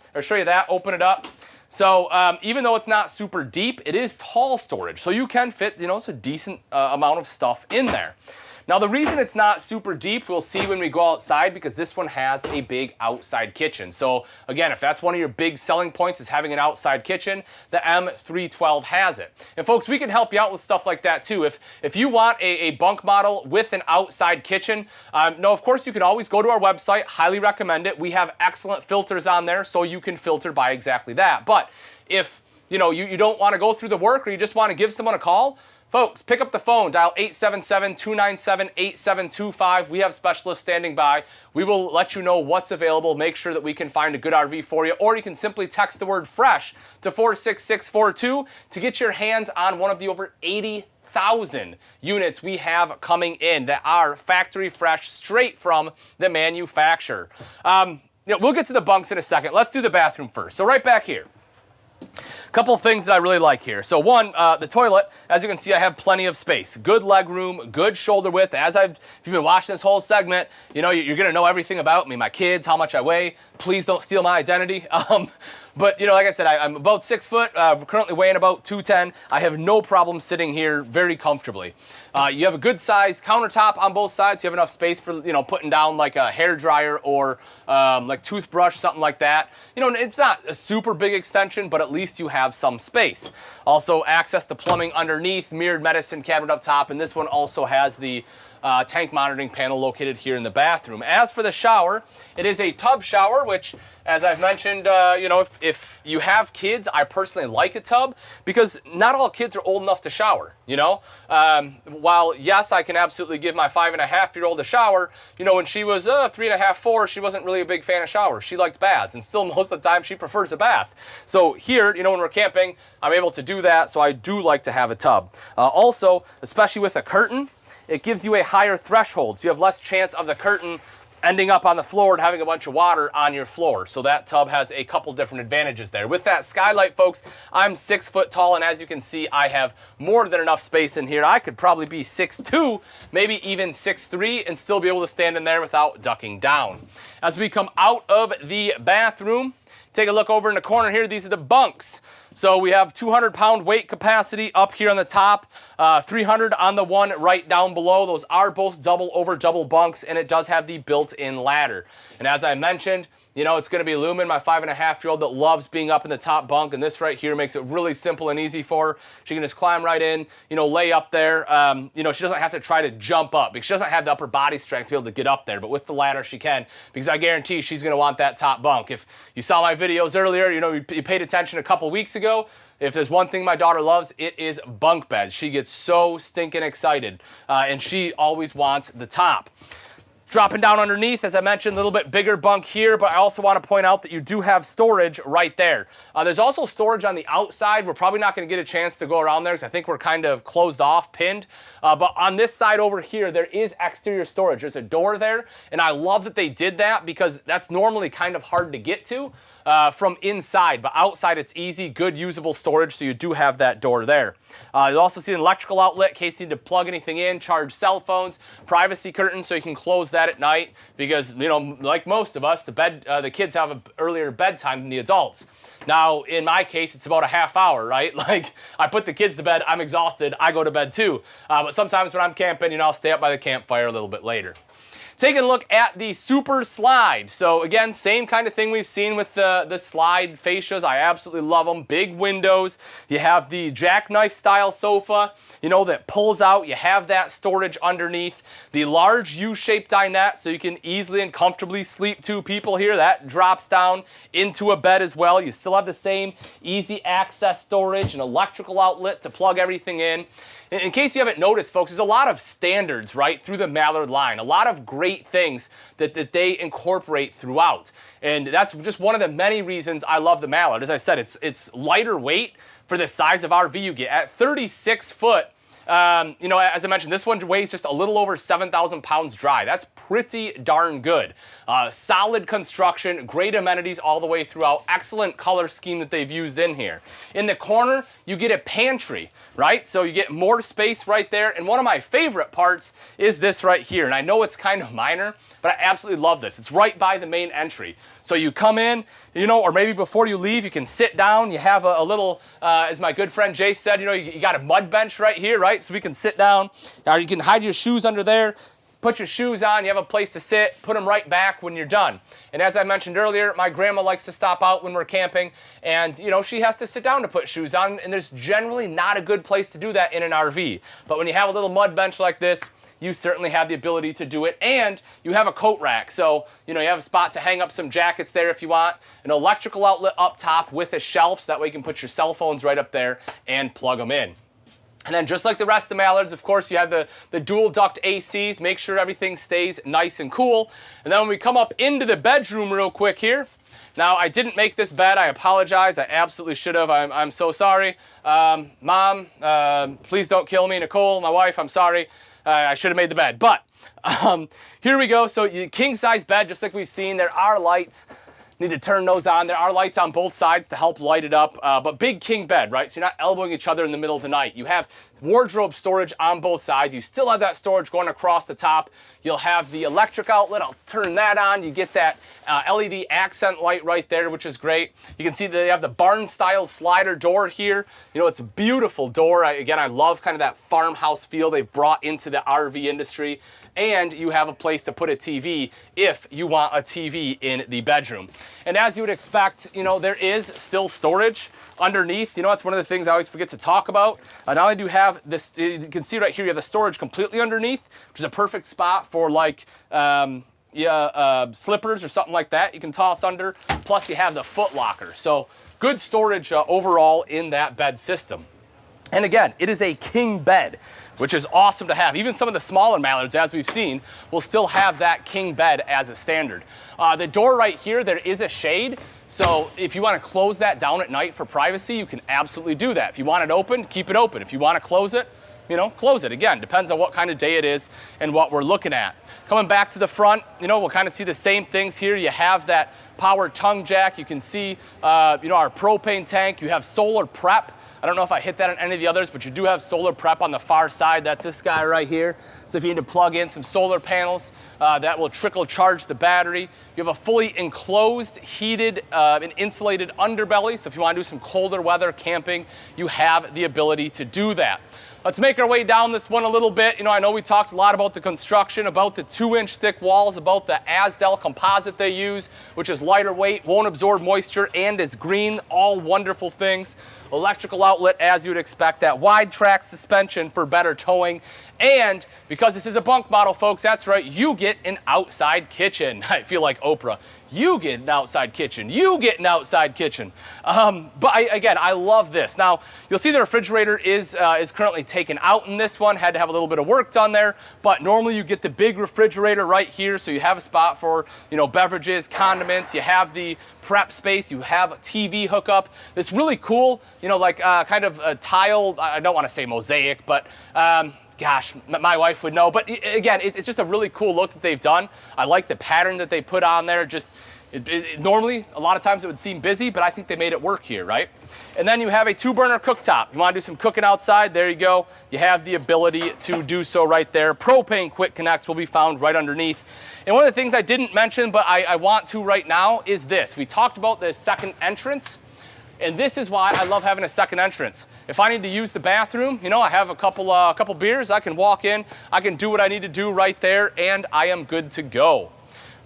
open it up. So even though it's not super deep, it is tall storage. So you can fit, it's a decent amount of stuff in there. Now the reason it's not super deep, we'll see when we go outside, because this one has a big outside kitchen. So again, if that's one of your big selling points is having an outside kitchen, the M312 has it. And folks, we can help you out with stuff like that too. If you want a bunk model with an outside kitchen, no, of course you can always go to our website, highly recommend it. We have excellent filters on there, so you can filter by exactly that. But if you don't want to go through the work, or you just want to give someone a call, folks, pick up the phone, dial 877-297-8725. We have specialists standing by. We will let you know what's available, make sure that we can find a good RV for you, or you can simply text the word FRESH to 46642 to get your hands on one of the over 80,000 units we have coming in that are factory fresh, straight from the manufacturer. We'll get to the bunks in a second. Let's do the bathroom first. So right back here. Couple things that I really like here. So one, the toilet, as you can see, I have plenty of space. Good leg room, good shoulder width. If you've been watching this whole segment, you're gonna know everything about me, my kids, how much I weigh. Please don't steal my identity. But like I said, I'm about 6 foot, currently weighing about 210. I have no problem sitting here very comfortably. You have a good sized countertop on both sides. So you have enough space for, putting down like a hair dryer or like toothbrush, something like that. It's not a super big extension, but at least you have have some space. Also access to plumbing underneath, mirrored medicine cabinet up top, and this one also has the tank monitoring panel located here in the bathroom. As for the shower, it is a tub shower, which, as I've mentioned, you know, if you have kids, I personally like a tub because not all kids are old enough to shower, you know? While, yes, I can absolutely give my 5.5-year-old a shower, you know, when she was 3.5, 4, she wasn't really a big fan of showers. She liked baths, and still most of the time she prefers a bath. So here, you know, when we're camping, I'm able to do that, so I do like to have a tub. Also, especially with a curtain, it gives you a higher threshold, so you have less chance of the curtain ending up on the floor and having a bunch of water on your floor. So that tub has a couple different advantages there. With that skylight, folks, I'm 6 foot tall, and as you can see, I have more than enough space in here. I could probably be 6'2", maybe even 6'3", and still be able to stand in there without ducking down. As we come out of the bathroom, take a look over in the corner here. These are the bunks. So we have 200-pound weight capacity up here on the top, 300 on the one right down below. Those are both double over double bunks, and it does have the built-in ladder. And as I mentioned, you know, it's going to be Lumen, my 5.5-year-old that loves being up in the top bunk, and this right here makes it really simple and easy for her. She can just climb right in, you know, lay up there. You know, she doesn't have to try to jump up because she doesn't have the upper body strength to be able to get up there, but with the ladder she can, because I guarantee she's going to want that top bunk. If you saw my videos earlier, you know, you paid attention a couple weeks ago, if there's one thing my daughter loves, it is bunk beds. She gets so stinking excited, and she always wants the top. Dropping down underneath, as I mentioned, a little bit bigger bunk here, but I also want to point out that you do have storage right there. There's also storage on the outside. We're probably not going to get a chance to go around there because I think we're kind of closed off, pinned. But on this side over here, there is exterior storage. There's a door there, and I love that they did that because that's normally kind of hard to get to from inside, but outside it's easy, good usable storage, so you do have that door there. You'll also see an electrical outlet in case you need to plug anything in, charge cell phones, privacy curtain so you can close that at night because, you know, like most of us, the kids have an earlier bedtime than the adults. Now, in my case, it's about a half hour, right? Like, I put the kids to bed, I'm exhausted, I go to bed too. But sometimes when I'm camping, you know, I'll stay up by the campfire a little bit later. Taking a look at the super slide. So again, same kind of thing we've seen with the slide fascias. I absolutely love them. Big windows. You have the jackknife style sofa, you know, that pulls out. You have that storage underneath. The large U-shaped dinette, so you can easily and comfortably sleep 2 people here. That drops down into a bed as well. You still have the same easy access storage, an electrical outlet to plug everything in. In case you haven't noticed, folks, there's a lot of standards, right, through the Mallard line. A lot of great things that they incorporate throughout. And that's just one of the many reasons I love the Mallard. As I said, it's lighter weight for the size of RV you get. At 36 foot, you know, as I mentioned, this one weighs just a little over 7,000 pounds dry. That's pretty darn good. Solid construction, great amenities all the way throughout. Excellent color scheme that they've used in here. In the corner, you get a pantry, right? So you get more space right there. And one of my favorite parts is this right here. And I know it's kind of minor, but I absolutely love this. It's right by the main entry. So you come in, you know, or maybe before you leave, you can sit down. You have a little, as my good friend Jay said, you know, you got a mud bench right here, right? So we can sit down. Now you can hide your shoes under there. Put your shoes on, you have a place to sit, put them right back when you're done. And as I mentioned earlier, my grandma likes to stop out when we're camping, and you know, she has to sit down to put shoes on, and there's generally not a good place to do that in an RV. But when you have a little mud bench like this, you certainly have the ability to do it, and you have a coat rack. So, you know, you have a spot to hang up some jackets there if you want, an electrical outlet up top with a shelf, so that way you can put your cell phones right up there and plug them in. And then just like the rest of the Mallards, of course, you have the dual duct ACs, make sure everything stays nice and cool. And then when we come up into the bedroom real quick here, now I didn't make this bed, I apologize, I absolutely should have, I'm so sorry. Mom, please don't kill me, Nicole, my wife, I'm sorry, I should have made the bed. But here we go, so king size bed, just like we've seen, there are lights. Need to turn those on. There are lights on both sides to help light it up, but big king bed, right? So you're not elbowing each other in the middle of the night. You have wardrobe storage on both sides. You still have that storage going across the top. You'll have the electric outlet. I'll turn that on. You get that LED accent light right there, which is great. You can see that they have the barn-style slider door here. You know, it's a beautiful door. Again, I love kind of that farmhouse feel they've brought into the RV industry. and you have a place to put a TV if you want a TV in the bedroom. And as you would expect, you know, there is still storage underneath. You know, that's one of the things I always forget to talk about. Not only do you have this, you can see right here, you have the storage completely underneath, which is a perfect spot for like slippers or something like that you can toss under. Plus you have the foot locker. So good storage overall in that bed system. And again, it is a king bed, which is awesome to have. Even some of the smaller Mallards, as we've seen, will still have that king bed as a standard. The door right here, there is a shade. So if you want to close that down at night for privacy, you can absolutely do that. If you want it open, keep it open. If you want to close it, you know, close it. Again, depends on what kind of day it is and what we're looking at. Coming back to the front, you know, we'll kind of see the same things here. You have that power tongue jack. You can see, you know, our propane tank. You have solar prep. I don't know if I hit that on any of the others, but you do have solar prep on the far side. That's this guy right here. So if you need to plug in some solar panels, that will trickle charge the battery. You have a fully enclosed, heated, and insulated underbelly. So if you want to do some colder weather camping, you have the ability to do that. Let's make our way down this one a little bit. You know, I know we talked a lot about the construction, about the 2-inch thick walls, about the Asdel composite they use, which is lighter weight, won't absorb moisture, and is green. All wonderful things. Electrical outlet, as you would expect, that wide track suspension for better towing. And because this is a bunk model, folks, that's right, you get an outside kitchen. I feel like Oprah. You get an outside kitchen. You get an outside kitchen. Again, I love this. Now, you'll see the refrigerator is currently taken out in this one. Had to have a little bit of work done there. But normally you get the big refrigerator right here, so you have a spot for, you know, beverages, condiments. You have the prep space. You have a TV hookup. This really cool, you know, like kind of a tile. I don't want to say mosaic, but gosh, my wife would know. But again, it's just a really cool look that they've done. I like the pattern that they put on there. Just normally, a lot of times it would seem busy, but I think they made it work here, right? And then you have a 2-burner cooktop. You want to do some cooking outside, there you go. You have the ability to do so right there. Propane quick connects will be found right underneath. And one of the things I didn't mention, but I want to right now, is this. We talked about the second entrance. And this is why I love having a second entrance. If I need to use the bathroom, you know, I have a couple beers, I can walk in, I can do what I need to do right there, and I am good to go.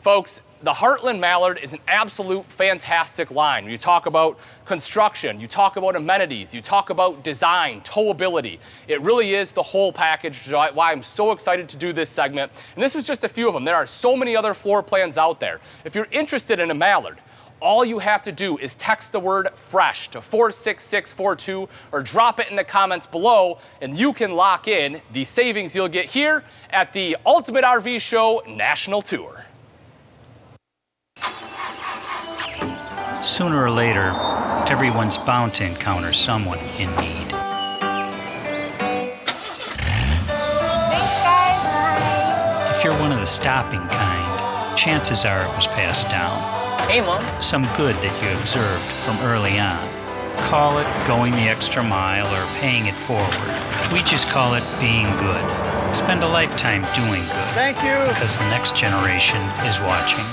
Folks, the Heartland Mallard is an absolute fantastic line. You talk about construction, you talk about amenities, you talk about design, towability. It really is the whole package, which is why I'm so excited to do this segment. And this was just a few of them. There are so many other floor plans out there. If you're interested in a Mallard, all you have to do is text the word FRESH to 46642 or drop it in the comments below, and you can lock in the savings you'll get here at the Ultimate RV Show National Tour.
Sooner or later, everyone's bound to encounter someone in need. If you're one of the stopping kind, chances are it was passed down.
Hey, Mom.
Some good that you observed from early on. Call it going the extra mile or paying it forward. We just call it being good. Spend a lifetime doing good.
Thank you.
Because the next generation is watching.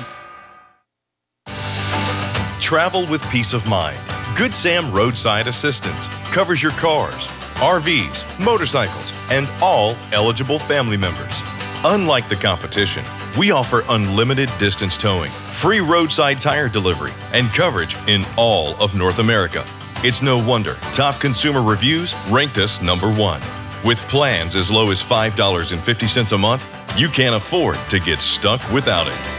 Travel with peace of mind. Good Sam Roadside Assistance covers your cars, RVs, motorcycles, and all eligible family members. Unlike the competition, we offer unlimited distance towing, free roadside tire delivery, and coverage in all of North America. It's no wonder top consumer reviews ranked us #1. With plans as low as $5.50 a month, you can't afford to get stuck without it.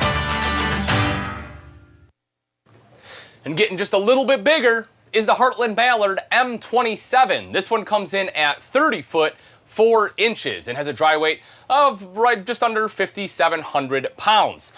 And getting just a little bit bigger is the Heartland Ballard M27. This one comes in at 30 foot, 4 inches and has a dry weight of right just under 5,700 pounds.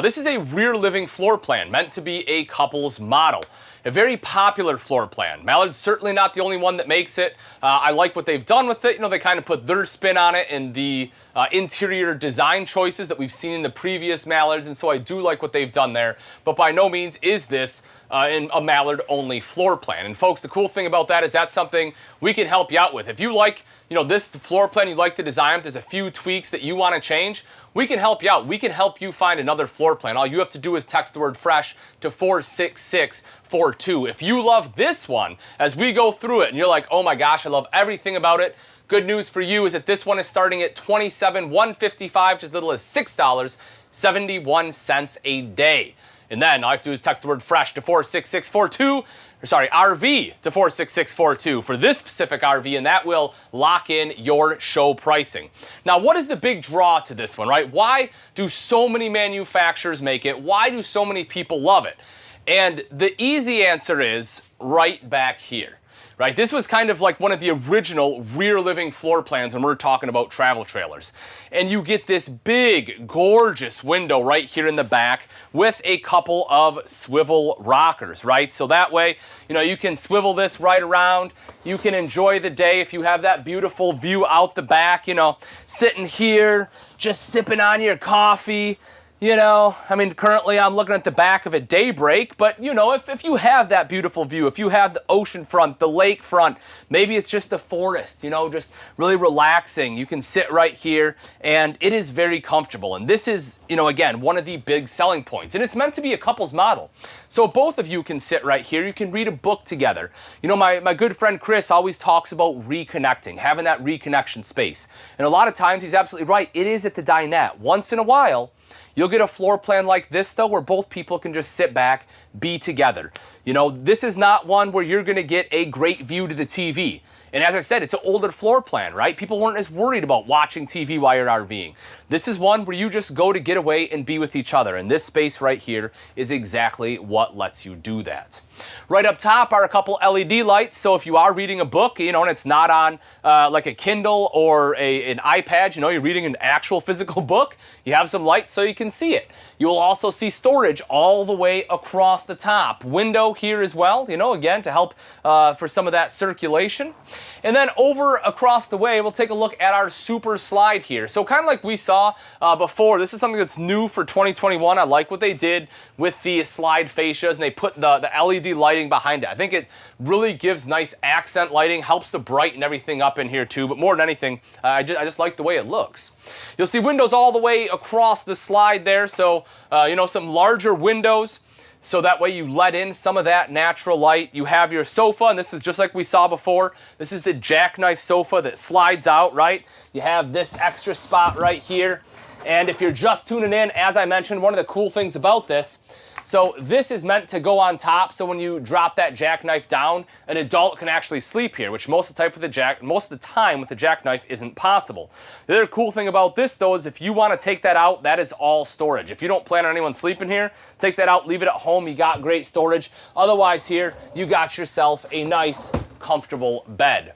This is a rear living floor plan meant to be a couple's model. A very popular floor plan. Mallard's certainly not the only one that makes it. I like what they've done with it. You know, they kind of put their spin on it in the interior design choices that we've seen in the previous Mallards, and so I do like what they've done there. But by no means is this in a Mallard only floor plan. And folks, the cool thing about that is that's something we can help you out with. If you like, this floor plan, you like the design, there's a few tweaks that you want to change, we can help you out. We can help you find another floor plan. All you have to do is text the word fresh to 46642. If you love this one, as we go through it and you're like, oh my gosh, I love everything about it, good news for you is that this one is starting at $27,155 to as little as $6.71 a day. And then all you have to do is text the word fresh to 46642, RV to 46642 for this specific RV, and that will lock in your show pricing. Now, what is the big draw to this one, right? Why do so many manufacturers make it? Why do so many people love it? And the easy answer is right back here. Right, this was kind of like one of the original rear living floor plans when we're talking about travel trailers. And you get this big, gorgeous window right here in the back with a couple of swivel rockers, right? So that way, you can swivel this right around. You can enjoy the day if you have that beautiful view out the back, sitting here, just sipping on your coffee. Currently I'm looking at the back of a Daybreak, but if you have that beautiful view, if you have the ocean front, the lake front, maybe it's just the forest, just really relaxing, you can sit right here and it is very comfortable. And this is, again, one of the big selling points, and it's meant to be a couple's model. So both of you can sit right here, you can read a book together. My good friend Chris always talks about reconnecting, having that reconnection space. And a lot of times he's absolutely right, it is at the dinette. Once in a while, you'll get a floor plan like this, though, where both people can just sit back, be together. This is not one where you're going to get a great view to the TV. And as I said, it's an older floor plan, right? People weren't as worried about watching TV while you're RVing. This is one where you just go to get away and be with each other. And this space right here is exactly what lets you do that. Right up top are a couple LED lights. So if you are reading a book, and it's not on like a Kindle or an iPad, you're reading an actual physical book, you have some lights so you can see it. You will also see storage all the way across the top. Window here as well, again, to help for some of that circulation. And then over across the way, we'll take a look at our super slide here. So kind of like we saw before, this is something that's new for 2021. I like what they did with the slide fascias, and they put the LED lighting behind it. I think it really gives nice accent lighting, helps to brighten everything up in here too, but more than anything, I just like the way it looks. You'll see windows all the way across the slide there, so some larger windows, so that way you let in some of that natural light. You have your sofa, and this is just like we saw before. This is the Jackknife Sofa that slides out, right? You have this extra spot right here. And if you're just tuning in, as I mentioned, one of the cool things about this, so this is meant to go on top, so when you drop that jackknife down, an adult can actually sleep here, which most of the time with the jackknife isn't possible. The other cool thing about this, though, is if you want to take that out, that is all storage. If you don't plan on anyone sleeping here, take that out, leave it at home, you got great storage. Otherwise here, you got yourself a nice, comfortable bed.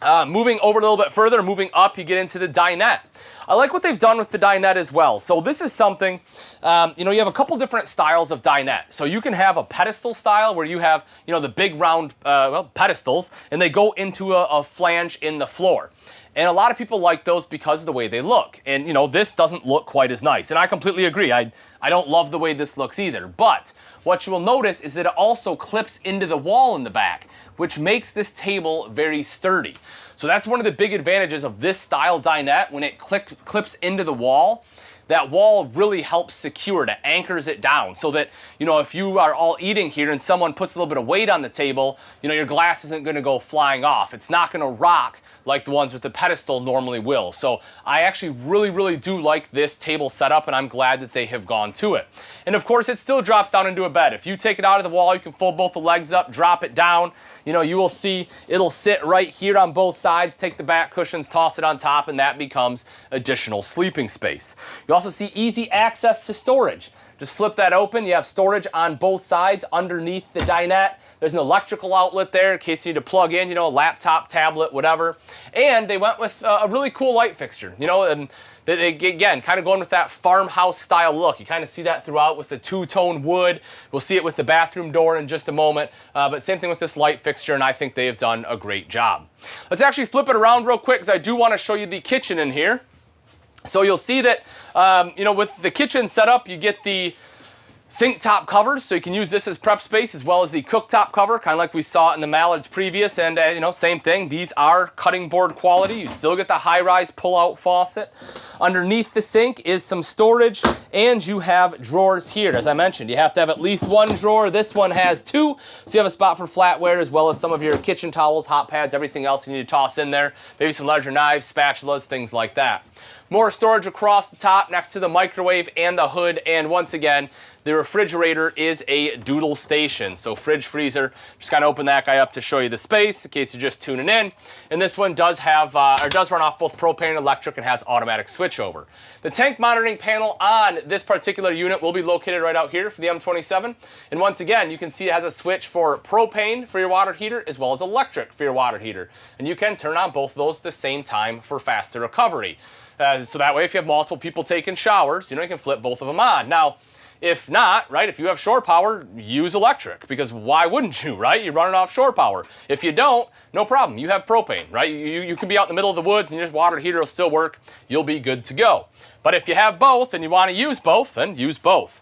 Moving over a little bit further, moving up, you get into the dinette. I like what they've done with the dinette as well. So this is something, you have a couple different styles of dinette. So you can have a pedestal style where you have, the big round pedestals, and they go into a flange in the floor. And a lot of people like those because of the way they look. And, this doesn't look quite as nice. And I completely agree. I don't love the way this looks either. But what you will notice is that it also clips into the wall in the back, which makes this table very sturdy. So that's one of the big advantages of this style dinette. When it clips into the wall, that wall really helps secure it. It anchors it down so that, if you are all eating here and someone puts a little bit of weight on the table, your glass isn't going to go flying off. It's not going to rock like the ones with the pedestal normally will. So I actually really, really do like this table setup, and I'm glad that they have gone to it. And of course, it still drops down into a bed. If you take it out of the wall, you can fold both the legs up, drop it down. You will see it'll sit right here on both sides, take the back cushions, toss it on top, and that becomes additional sleeping space. You also see easy access to storage. Just flip that open. You have storage on both sides underneath the dinette. There's an electrical outlet there in case you need to plug in, a laptop, tablet, whatever. And they went with a really cool light fixture, and they again, kind of going with that farmhouse style look. You kind of see that throughout with the two-tone wood. We'll see it with the bathroom door in just a moment. But same thing with this light fixture, and I think they have done a great job. Let's actually flip it around real quick, because I do want to show you the kitchen in here. So you'll see that, with the kitchen set up, you get the Sink top covers, so you can use this as prep space, as well as the cooktop cover, kind of like we saw in the Mallards previous. And you know, same thing, these are cutting board quality. You still get the high-rise pull-out faucet. Underneath the sink is some storage, and you have drawers here. As I mentioned, you have to have at least one drawer. This one has two, so you have a spot for flatware, as well as some of your kitchen towels, hot pads, everything else you need to toss in there. Maybe some larger knives, spatulas, things like that. More storage across the top next to the microwave and the hood, and once again, the refrigerator is a Doodle Station. So fridge, freezer, just kind of open that guy up to show you the space in case you're just tuning in. And this one does have, or does run off both propane and electric and has automatic switchover. The tank monitoring panel on this particular unit will be located right out here for the M27. And once again, you can see it has a switch for propane for your water heater as well as electric for your water heater. And you can turn on both of those at the same time for faster recovery. So that way, if you have multiple people taking showers, you know, you can flip both of them on. Now, if not, right, if you have shore power, use electric, because why wouldn't you, right? You're running off shore power. If you don't, no problem. You have propane, right? You can be out in the middle of the woods and your water heater will still work. You'll be good to go. But if you have both and you want to use both, then use both.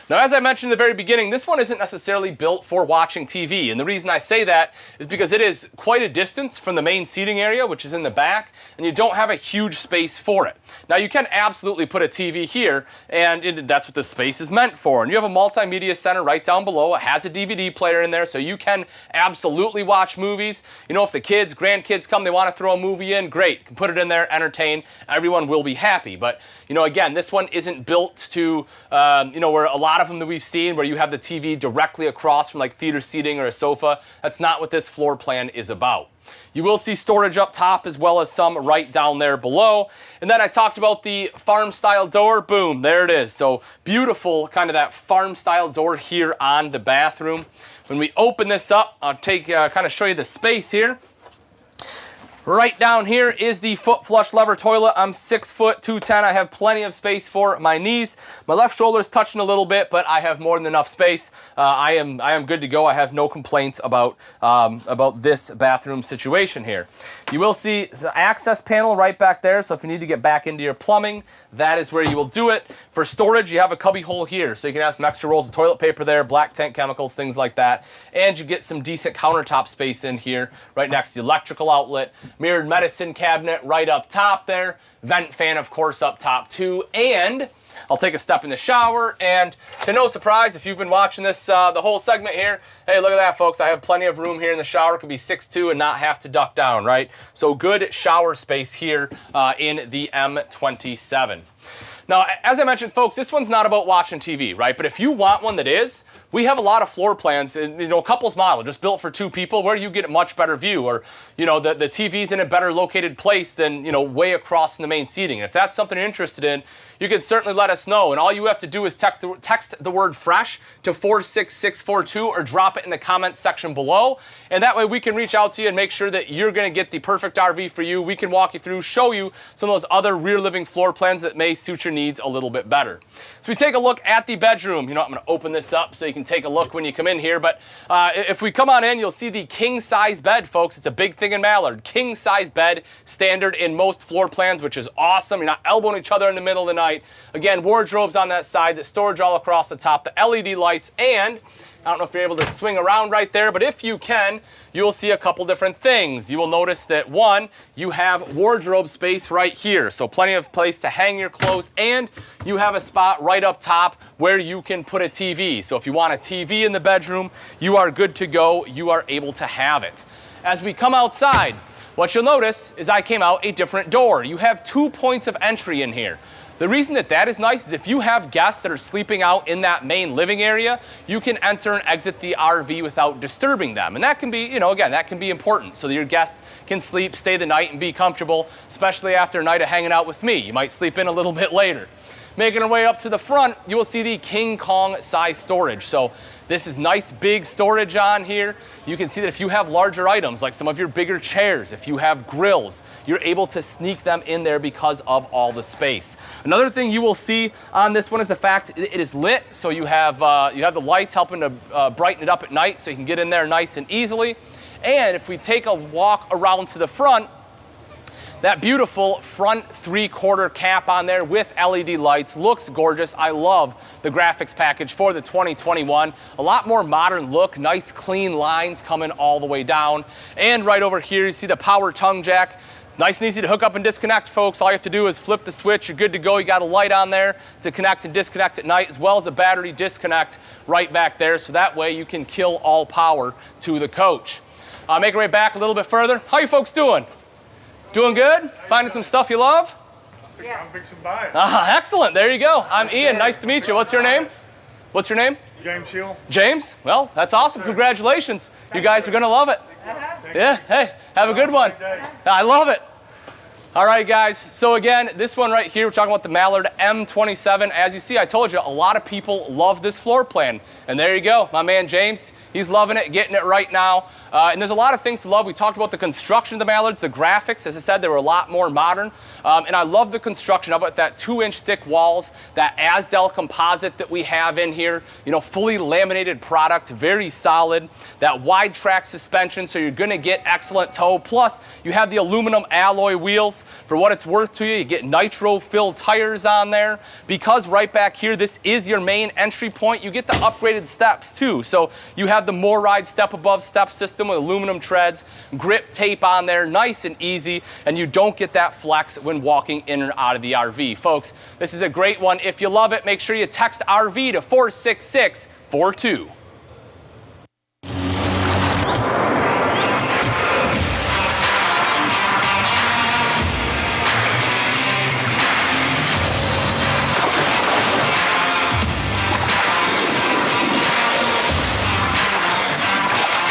Now, as I mentioned in the very beginning, this one isn't necessarily built for watching TV. And the reason I say that is because it is quite a distance from the main seating area, which is in the back, and you don't have a huge space for it. Now, you can absolutely put a TV here, and that's what the space is meant for. And you have a multimedia center right down below. It has a DVD player in there, so you can absolutely watch movies. You know, if the kids, grandkids come, they want to throw a movie in, great. You can put it in there, entertain. Everyone will be happy. But, you know, again, this one isn't built to, you know, where a lot of them that we've seen where you have the TV directly across from like theater seating or a sofa. That's not what this floor plan is about. You will see storage up top as well as some right down there below. And then I talked about the farm style door. Boom, there it is. So beautiful, kind of that farm style door here on the bathroom. When we open this up, I'll take kind of show you the space here. Right down here is the foot flush lever toilet. I'm 6 foot 210. I have plenty of space for my knees. My left shoulder is touching a little bit, but I have more than enough space. I am good to go. I have no complaints about this bathroom situation here. You will see the access panel right back there. So if you need to get back into your plumbing, that is where you will do it. For storage, you have a cubby hole here. So you can have some extra rolls of toilet paper there, black tank chemicals, things like that. And you get some decent countertop space in here right next to the electrical outlet. Mirrored medicine cabinet right up top there. Vent fan, of course, up top too. And I'll take a step in the shower, and to no surprise, if you've been watching this the whole segment here, hey, look at that, folks. I have plenty of room here in the shower. Could be 6'2" and not have to duck down, right? So good shower space here in the M27. Now, as I mentioned, folks, this one's not about watching TV, right? But if you want one that is, we have a lot of floor plans, you know, couples model, just built for 2 people, where you get a much better view, or, you know, the TV's in a better located place than, you know, way across from the main seating. And if that's something you're interested in, you can certainly let us know. And all you have to do is text the word fresh to 46642 or drop it in the comments section below. And that way we can reach out to you and make sure that you're going to get the perfect RV for you. We can walk you through, show you some of those other rear living floor plans that may suit your needs a little bit better. So we take a look at the bedroom. You know, I'm going to open this up so you can take a look when you come in here. But if we come on in, you'll see the king size bed, folks. It's a big thing in Mallard. King size bed, standard in most floor plans, which is awesome. You're not elbowing each other in the middle of the night. Again, wardrobes on that side, the storage all across the top, the LED lights, and I don't know if you're able to swing around right there, but if you can, you'll see a couple different things. You will notice that, one, you have wardrobe space right here, so plenty of place to hang your clothes, and you have a spot right up top where you can put a TV. So if you want a TV in the bedroom, you are good to go. You are able to have it. As we come outside, what you'll notice is I came out a different door. You have 2 points of entry in here. The reason that is nice is if you have guests that are sleeping out in that main living area, you can enter and exit the RV without disturbing them. And that can be, you know, again, that can be important so that your guests can sleep, stay the night, and be comfortable, especially after a night of hanging out with me. You might sleep in a little bit later. Making our way up to the front, you will see the King Kong size storage. So this is nice big storage on here. You can see that if you have larger items, like some of your bigger chairs, if you have grills, you're able to sneak them in there because of all the space. Another thing you will see on this one is the fact it is lit. So you have the lights helping to brighten it up at night so you can get in there nice and easily. And if we take a walk around to the front, That beautiful front 3/4 cap on there with LED lights looks gorgeous. I love the graphics package for the 2021. A lot more modern look, nice clean lines coming all the way down. And right over here, you see the power tongue jack. Nice and easy to hook up and disconnect, folks. All you have to do is flip the switch. You're good to go. You got a light on there to connect and disconnect at night, as well as a battery disconnect right back there. So that way you can kill all power to the coach. Make our way back a little bit further. How you folks doing? Doing good? Finding some stuff you love?
Yeah. I'm fixing to buy it.
Excellent. There you go. I'm Ian. Nice to meet you. What's your name? What's your name?
James Hill.
James? Well, that's awesome. Congratulations. You guys are going to love it. Yeah. Hey, have a good one. I love it. All right, guys. So again, this one right here, we're talking about the Mallard M27. As you see, I told you, a lot of people love this floor plan. And there you go. My man James, he's loving it, getting it right now. And there's a lot of things to love. We talked about the construction of the Mallards, the graphics. As I said, they were a lot more modern. And I love the construction of it, that 2-inch thick walls, that Asdel composite that we have in here, you know, fully laminated product, very solid. That wide track suspension, so you're gonna get excellent toe. Plus, you have the aluminum alloy wheels. For what it's worth to you, you get nitro-filled tires on there. Because right back here, this is your main entry point, you get the upgraded steps too. So you have the MORryde step above step system with aluminum treads, grip tape on there, nice and easy, and you don't get that flex when walking in or out of the RV. Folks, this is a great one. If you love it, make sure you text RV to 46642.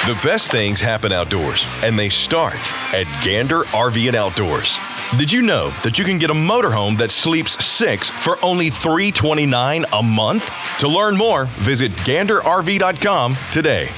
The best things happen outdoors, and they start at Gander RV and Outdoors. Did you know that you can get a motorhome that sleeps 6 for only $329 a month? To learn more, visit ganderrv.com today.